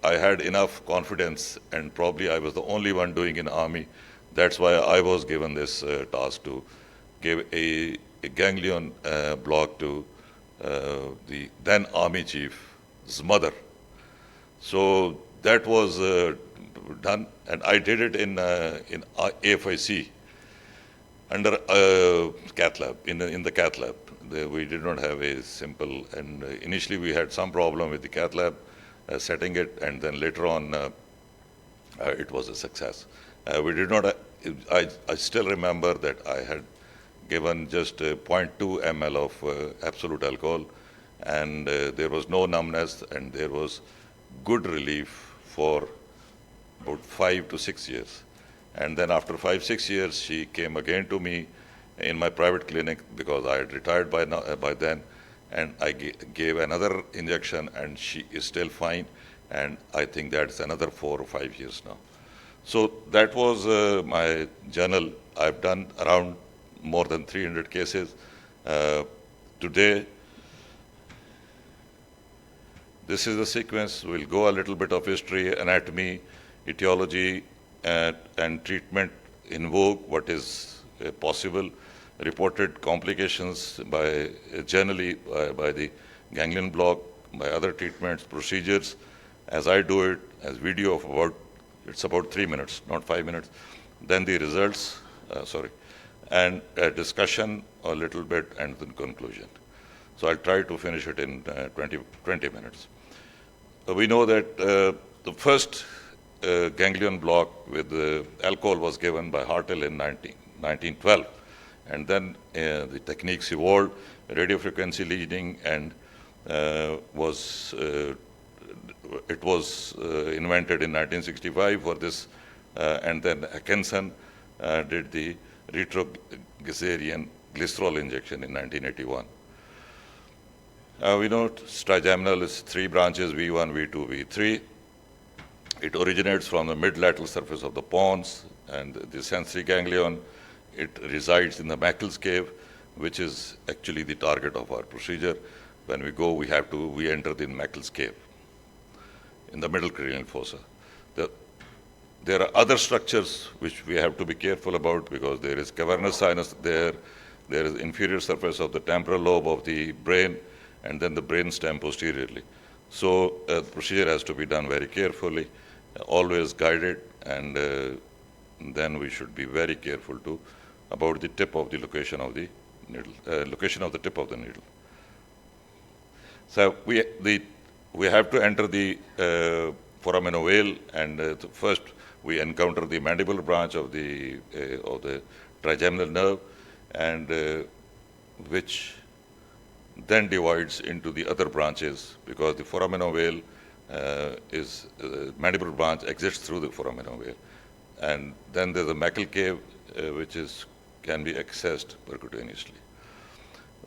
I had enough confidence, and probably I was the only one doing in Army. That's why I was given this task to give a ganglion block to the then Army Chief's mother. So that was done, and I did it in AFIC under cath lab, in the cath lab. We did not have a simple, and initially we had some problem with the cath lab setting it, and then later on it was a success. We did not, I still remember that I had given just 0.2 ml of absolute alcohol, and there was no numbness, and there was good relief for about 5 to 6 years. And then after 5-6 years, she came again to me in my private clinic, because I had retired by then, and I gave another injection, and she is still fine, and I think that's another 4 or 5 years now. So that was my journal. I've done around more than 300 cases. Today, this is the sequence. We'll go a little bit of history, anatomy, etiology, and treatment in vogue, what is possible, reported complications by generally by the ganglion block, by other treatments, procedures, as I do it, as video of about, it's about 3 minutes, not 5 minutes. Then the results, and a discussion a little bit, and then conclusion. So I'll try to finish it in 20 minutes. We know that the first ganglion block with alcohol was given by Hartel in 1912. And then the techniques evolved, radio frequency leading, and it was invented in 1965 for this, and then Atkinson did the retroglycerian glycerol injection in 1981. We know trigeminal is 3 branches, V1, V2, V3. It originates from the mid-lateral surface of the pons and the sensory ganglion. It resides in the Meckel's cave, which is actually the target of our procedure. When we go, we enter the Meckel's cave in the middle cranial fossa. There are other structures which we have to be careful about, because there is cavernous sinus there is inferior surface of the temporal lobe of the brain, and then the brain stem posteriorly. So the procedure has to be done very carefully, always guided, and then we should be very careful about the tip of the location of the needle, location of the tip of the needle. So we have to enter the foramen ovale, and first we encounter the mandibular branch of the trigeminal nerve, and which then divides into the other branches, because the foramen ovale mandibular branch exits through the foramen ovale. And then there's a Meckel cave, which can be accessed percutaneously.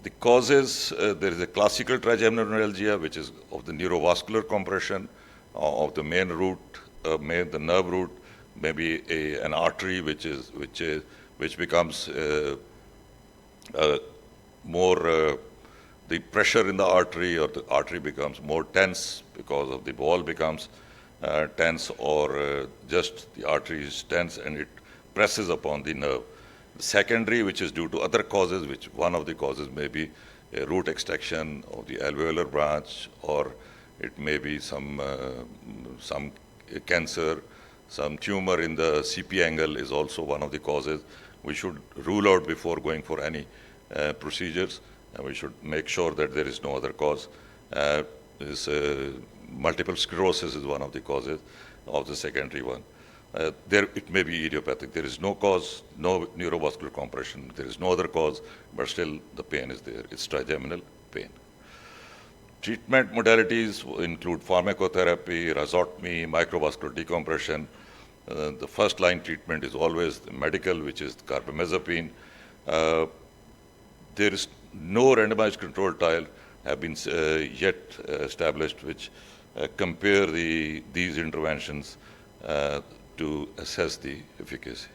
The causes, there is a classical trigeminal neuralgia, which is of the neurovascular compression of the main root, the nerve root, maybe an artery which becomes more the pressure in the artery, or the artery becomes more tense because of the wall becomes tense, or just the artery is tense and it presses upon the nerve. Secondary, which is due to other causes, which one of the causes may be a root extraction of the alveolar branch, or it may be some cancer, some tumor in the CP angle is also one of the causes. We should rule out before going for any procedures, and we should make sure that there is no other cause. Multiple sclerosis is one of the causes of the secondary one. It may be idiopathic. There is no cause, no neurovascular compression. There is no other cause, but still the pain is there. It's trigeminal pain. Treatment modalities include pharmacotherapy, rhizotomy, microvascular decompression. The first line treatment is always the medical, which is carbamazepine. There is no randomized control trial have been yet established which compare these interventions to assess the efficacy.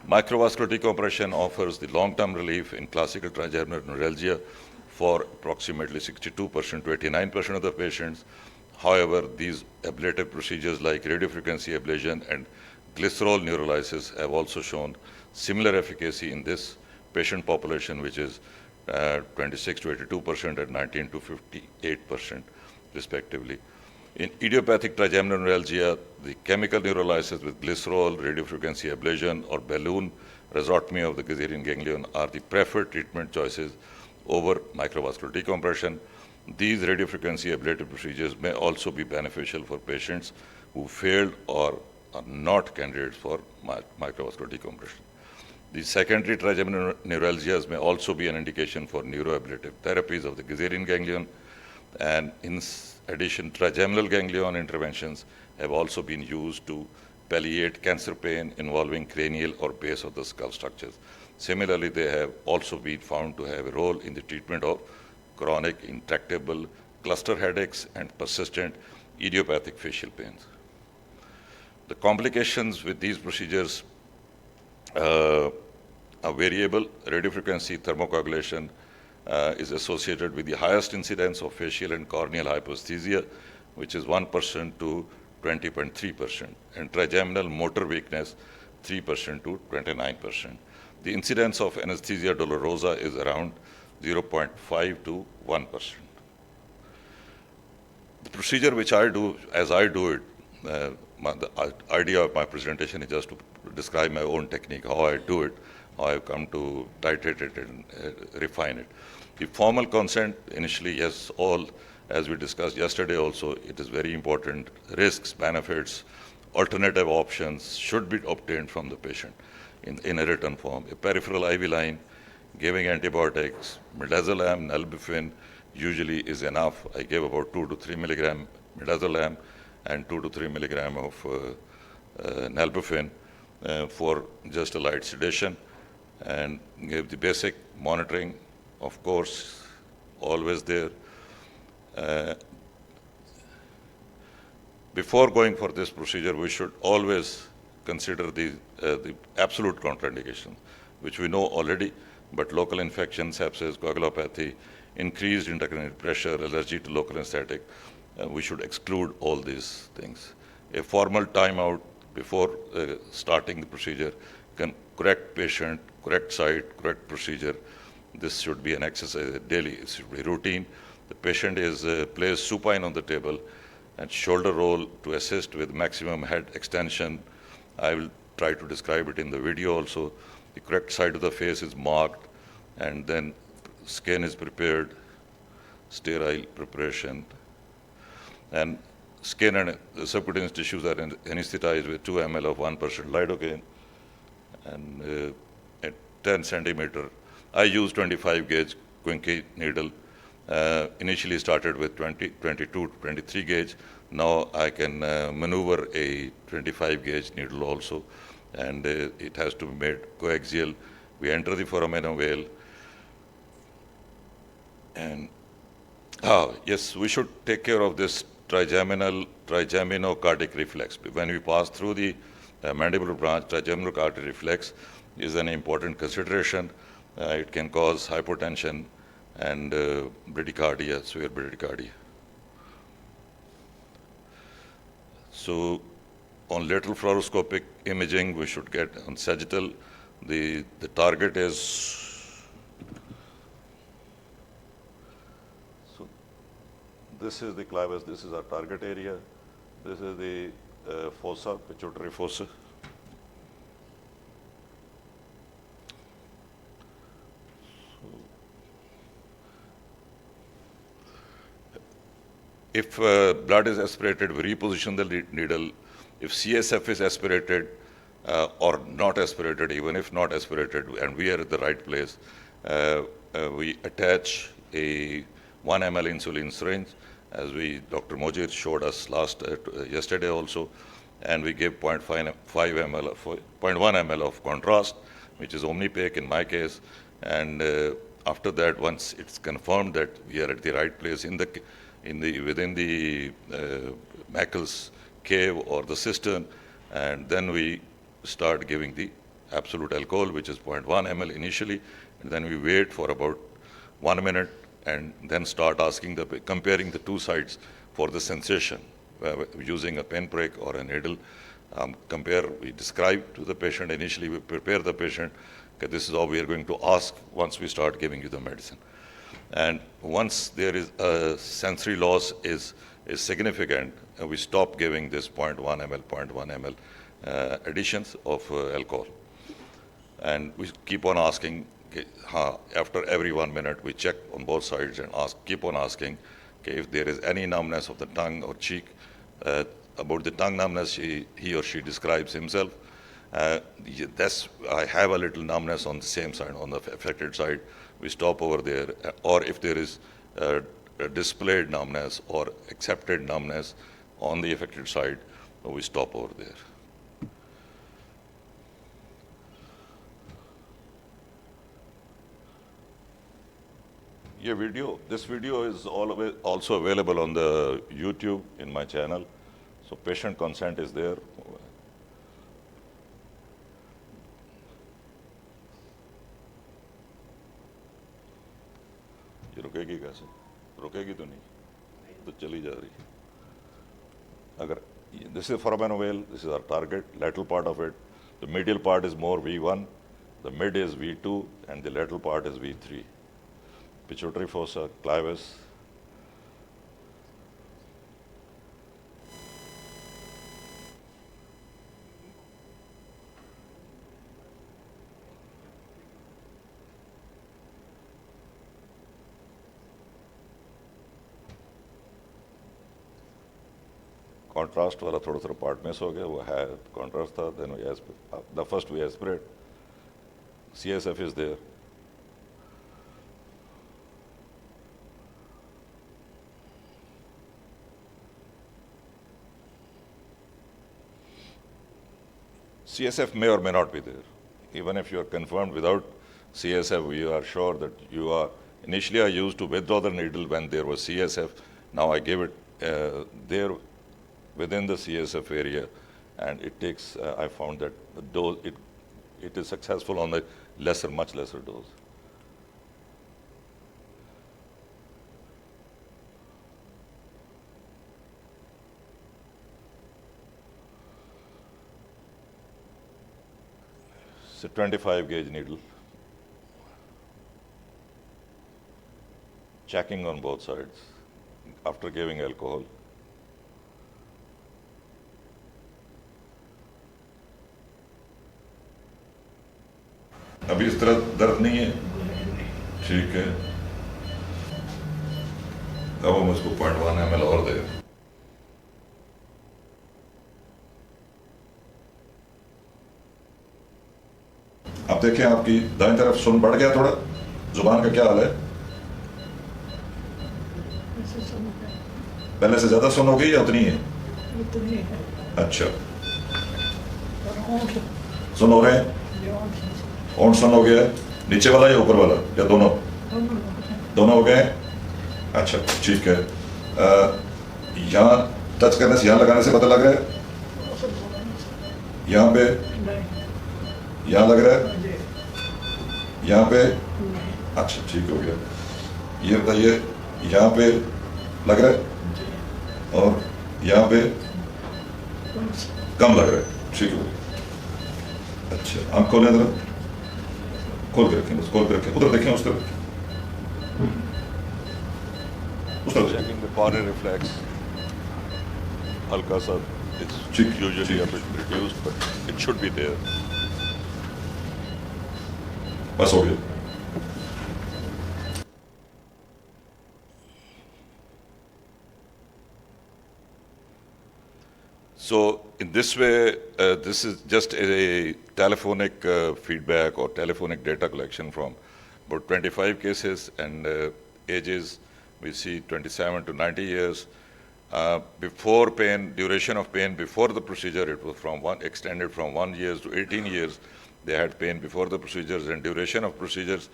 Microvascular decompression offers the long-term relief in classical trigeminal neuralgia for approximately 62% to 89% of the patients. However, these ablative procedures like radiofrequency ablation and glycerol neurolysis have also shown similar efficacy in this patient population, which is 26% to 82% and 19% to 58% respectively. In idiopathic trigeminal neuralgia, the chemical neurolysis with glycerol, radiofrequency ablation, or balloon rhizotomy of the Gazerian ganglion are the preferred treatment choices over microvascular decompression. These radiofrequency ablative procedures may also be beneficial for patients who failed or are not candidates for microvascular decompression. The secondary trigeminal neuralgias may also be an indication for neuroablative therapies of the Gazerian ganglion, and in addition, trigeminal ganglion interventions have also been used to palliate cancer pain involving cranial or base of the skull structures. Similarly, they have also been found to have a role in the treatment of chronic, intractable cluster headaches and persistent idiopathic facial pains. The complications with these procedures are variable. Radiofrequency thermocoagulation is associated with the highest incidence of facial and corneal hyposthesia, which is 1% to 20.3%, and trigeminal motor weakness 3% to 29%. The incidence of anesthesia dolorosa is around 0.5 to 1%. The procedure which I do, as I do it, the idea of my presentation is just to describe my own technique, how I do it, how I've come to titrate it and refine it. The formal consent, initially, yes, all, as we discussed yesterday also, it is very important, risks, benefits alternative options should be obtained from the patient in a written form. A peripheral IV line, giving antibiotics, midazolam, nalbuphine usually is enough. I gave about 2 to 3 milligram midazolam and 2 to 3 milligram of nalbuphine for just a light sedation, and gave the basic monitoring, of course, always there. Before going for this procedure, we should always consider the absolute contraindications, which we know already, but local infection, sepsis, coagulopathy, increased intracranial pressure, allergy to local anesthetic, we should exclude all these things. A formal timeout before starting the procedure can correct patient, correct site, correct procedure. This should be an exercise daily, it should be routine. The patient is placed supine on the table and shoulder roll to assist with maximum head extension. I will try to describe it in the video also. The correct side of the face is marked, and then skin is prepared, sterile preparation, and skin and subcutaneous tissues are anesthetized with 2 ml of 1% lidocaine and at 10 centimeter. I use 25 gauge Quincke needle. Initially started with 22, 23 gauge. Now I can maneuver a 25 gauge needle also, and it has to be made coaxial. We enter the foramen veil, and yes, we should take care of this trigeminocardiac reflex. When we pass through the mandibular branch, trigeminocardiac reflex is an important consideration. It can cause hypotension and bradycardia, severe bradycardia. So on lateral fluoroscopic imaging, we should get on sagittal. The target is, so this is the clivus, this is our target area. This is the fossa, pituitary fossa. If blood is aspirated, we reposition the needle. If CSF is aspirated or not aspirated, even if not aspirated, and we are at the right place, we attach a 1 ml insulin syringe, as Dr. Mojir showed us yesterday also, and we give 0.1 ml of contrast, which is omnipaque in my case, and after that, once it's confirmed that we are at the right place within the Meckel's cave or the cistern, and then we start giving the absolute alcohol, which is 0.1 ml initially, and then we wait for about 1 minute, and then start comparing the two sides for the sensation, using a pinprick or a needle. We describe to the patient initially, we prepare the patient, okay, this is how we are going to ask once we start giving you the medicine. And once there is a sensory loss is significant, we stop giving this 0.1 ml additions of alcohol. And we keep on asking, after every 1 minute, we check on both sides and keep on asking, okay, if there is any numbness of the tongue or cheek. About the tongue numbness, he or she describes himself. I have a little numbness on the same side, on the affected side. We stop over there, or if there is a displayed numbness or accepted numbness on the affected side, we stop over there. This video is also available on the YouTube in my channel. So patient consent is there. ये रुकेगी कैसे? रुकेगी तो नहीं, तो चली जा रही. This is foramen veil, this is our target, lateral part of it. The medial part is more V1, the mid is V2, and the lateral part is V3. Pituitary fossa, clivus. contrast वाला थोड़ा सा part miss हो गया, वो है contrast था, then the first we aspirate, CSF is there. CSF may or may not be there. Even if you are confirmed without CSF, we are sure that you are. Initially, I used to withdraw the needle when there was CSF. Now I give it there within the CSF area, and it takes. I found that the dose it is successful on the much lesser dose. It's a 25 gauge needle. Checking on both sides after giving alcohol. अभी इस तरह दर्द नहीं है, ठीक है। अब हम उसको 0.1 ml और दे। अब देखिए आपकी दाईं तरफ सुन बढ़ गया थोड़ा, जुबान का क्या हाल है? पहले से ज्यादा सुन हो गई या उतनी है? अच्छा, सुन हो रहे हैं? ओंठ सुन हो गया है? नीचे वाला या ऊपर वाला या दोनों? दोनों हो गए? अच्छा, ठीक है। यहाँ टच करने से, यहाँ लगाने से पता लग रहा है? यहाँ पे? यहाँ लग रहा है? यहाँ पे? अच्छा, ठीक हो गया। ये बताइए, यहाँ पे लग रहा है और यहाँ पे कम लग रहा है, ठीक है। अच्छा, आँख खोलें जरा, खोल के रखें, बस खोल के रखें, उधर देखें, उस तरफ, उस तरफ। Checking the pari reflex, हल्का सा, it's usually a bit reduced, but it should be there. बस हो गया। So in this way, this is just a telephonic feedback or telephonic data collection from about 25 cases, and ages we see 27 to 90 years. Before pain, duration of pain before the procedure, it was extended from 1 year to 18 years. They had pain before the procedures, and duration of procedures,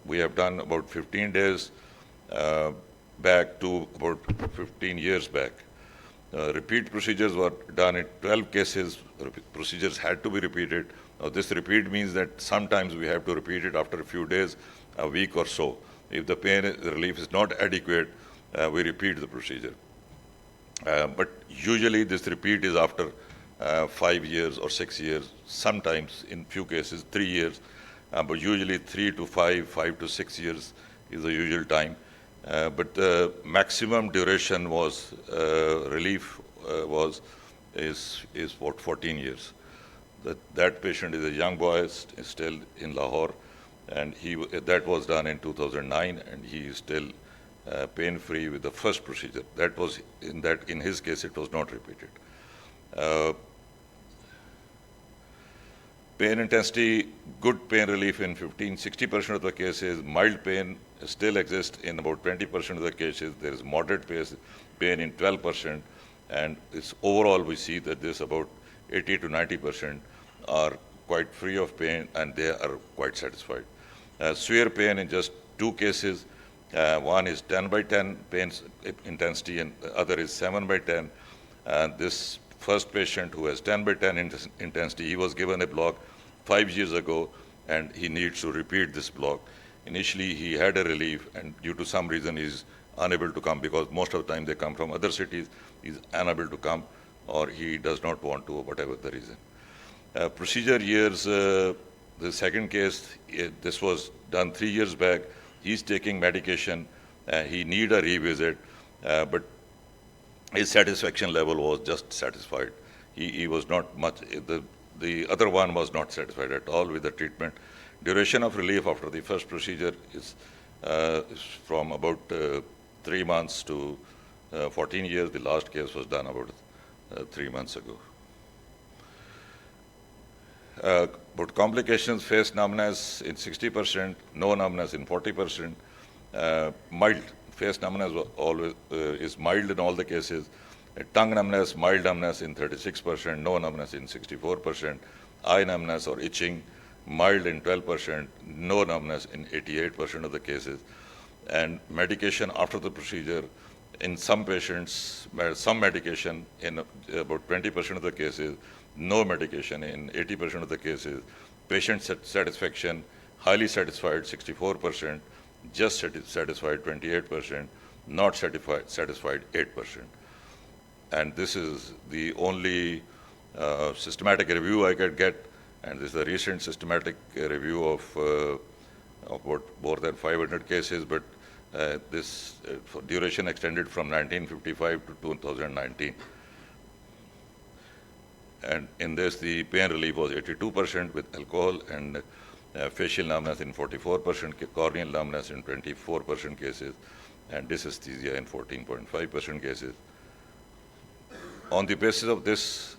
we have done about 15 days back to about 15 years back. Repeat procedures were done in 12 cases. Procedures had to be repeated. Now, this repeat means that sometimes we have to repeat it after a few days, a week or so. If the pain relief is not adequate, we repeat the procedure. But usually this repeat is after 5 years or 6 years, sometimes in few cases 3 years, but usually 3 to 5, 5 to 6 years is the usual time. But the maximum duration was relief is what 14 years. That patient is a young boy, still in Lahore, and that was done in 2009, and he is still pain-free with the first procedure. That was in his case it was not repeated. Pain intensity, good pain relief in 60% of the cases. Mild pain still exists in about 20% of the cases. There is moderate pain in 12%, and overall we see that this about 80 to 90% are quite free of pain, and they are quite satisfied. Severe pain in just 2 cases. One is 10 by 10 pain intensity, and the other is 7 by 10. This first patient who has 10 by 10 intensity, he was given a block 5 years ago, and he needs to repeat this block. Initially, he had a relief, and due to some reason, he's unable to come, because most of the time they come from other cities. He's unable to come, or he does not want to, whatever the reason. Procedure years, the second case, this was done 3 years back. He's taking medication. He need a revisit, but his satisfaction level was just satisfied. He was not much, the other one was not satisfied at all with the treatment. Duration of relief after the first procedure is from about 3 months to 14 years. The last case was done about 3 months ago. But complications: face numbness in 60%, no numbness in 40%, mild. Face numbness is mild in all the cases. Tongue numbness, mild numbness in 36%, no numbness in 64%. Eye numbness or itching, mild in 12%, no numbness in 88% of the cases. And medication after the procedure, in some patients, some medication in about 20% of the cases, no medication in 80% of the cases. Patient satisfaction, highly satisfied 64%, just satisfied 28%, not satisfied 8%. And this is the only systematic review I could get, and this is a recent systematic review of about more than 500 cases, but this duration extended from 1955 to 2019. And in this, the pain relief was 82% with alcohol, and facial numbness in 44%, corneal numbness in 24% cases, and dysesthesia in 14.5% cases. On the basis of this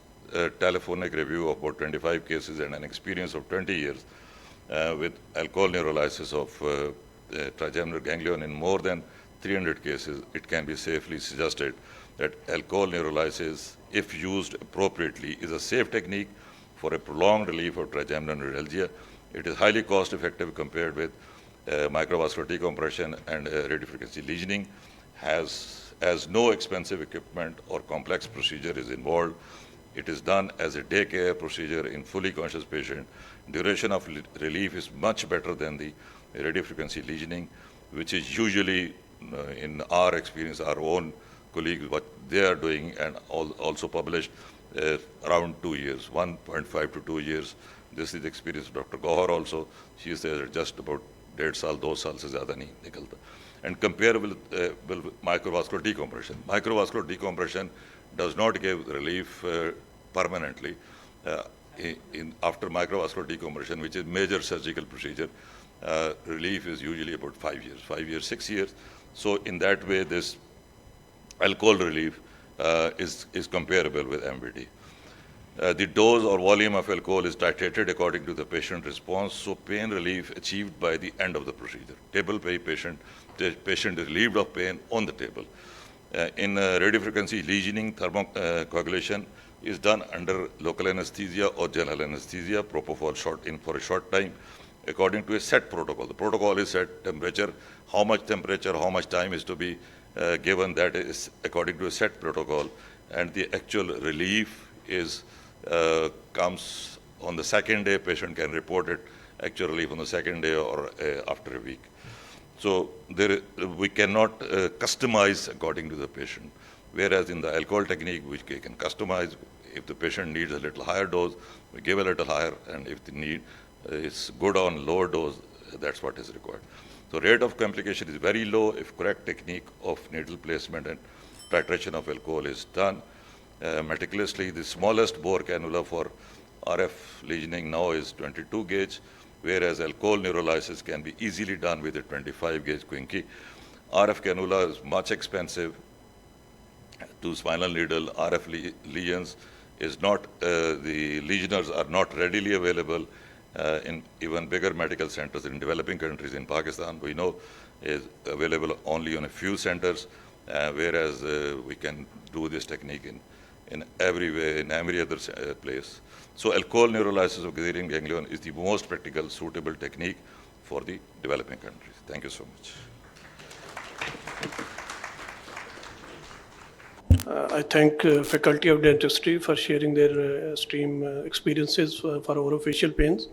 telephonic review of about 25 cases and an experience of 20 years with alcohol neurolysis of trigeminal ganglion in more than 300 cases, it can be safely suggested that alcohol neurolysis, if used appropriately, is a safe technique for a prolonged relief of trigeminal neuralgia. It is highly cost effective compared with microvascular decompression, and radiofrequency lesioning as no expensive equipment or complex procedure is involved. It is done as a day care procedure in fully conscious patient. Duration of relief is much better than the radiofrequency lesioning, which is usually, in our experience, our own colleagues, what they are doing, and also published around 2 years, 1.5 to 2 years. This is the experience of Dr. Gauhar also. She says just about 1.5 साल 2 साल से ज़्यादा नहीं निकलता. And compare with microvascular decompression. Microvascular decompression does not give relief permanently. After microvascular decompression, which is major surgical procedure, relief is usually about 5 years, 5 years, 6 years. So in that way, this alcohol relief is comparable with MVD. The dose or volume of alcohol is titrated according to the patient response, so pain relief achieved by the end of the procedure. Table pay patient, the patient is relieved of pain on the table. In radiofrequency lesioning, thermocoagulation is done under local anesthesia or general anesthesia, propofol for a short time, according to a set protocol. The protocol is set: temperature, how much temperature, how much time is to be given, that is according to a set protocol, and the actual relief is comes on the second day. Patient can report it actual relief on the second day or after a week. So we cannot customize according to the patient, whereas in the alcohol technique, which we can customize. If the patient needs a little higher dose, we give a little higher, and if the need is good on lower dose, that's what is required. So rate of complication is very low if correct technique of needle placement and titration of alcohol is done meticulously. The smallest bore cannula for RF lesioning now is 22 gauge, whereas alcohol neurolysis can be easily done with a 25 gauge Quincke. RF cannula is much expensive to spinal needle. RF lesions is not, the lesioners are not readily available in even bigger medical centers in developing countries. In Pakistan, we know is available only on a few centers, whereas we can do this technique in every way, in every other place. So alcohol neurolysis of Gazerian ganglion is the most practical, suitable technique for the developing countries. Thank you so much. I thank Faculty of Dentistry for sharing their extreme experiences for orofacial pains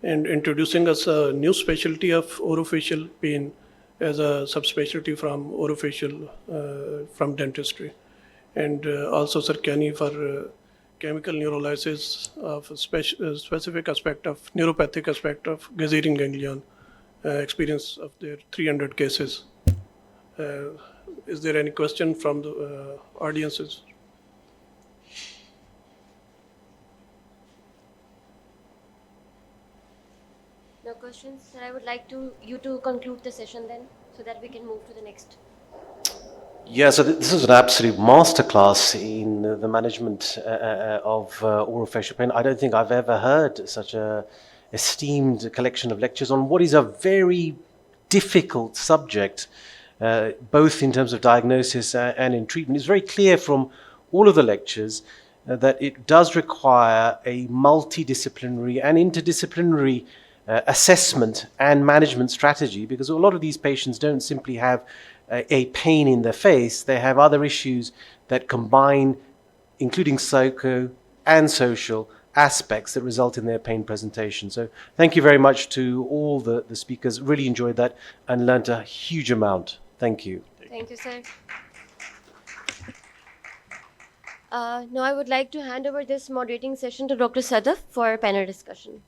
and introducing us a new specialty of orofacial pain as a subspecialty from orofacial from dentistry. And also Sir Kiyani for chemical neurolysis of a specific aspect of neuropathic aspect of Gazerian ganglion, experience of their 300 cases. Is there any question from the audiences? No questions? Then I would like you to conclude the session then, so that we can move to the next Yeah, so this is an absolute masterclass in the management of orofacial pain. I don't think I've ever heard such a esteemed collection of lectures on what is a very difficult subject, both in terms of diagnosis and in treatment. It's very clear from all of the lectures that it does require a multidisciplinary and interdisciplinary assessment and management strategy, because a lot of these patients don't simply have a pain in their face, they have other issues that combine, including psycho and social aspects that result in their pain presentation. So thank you very much to all the speakers. Really enjoyed that and learned a huge amount. Thank you. Thank you, sir. Now I would like to hand over this moderating session to Dr. Sadaf for panel discussion.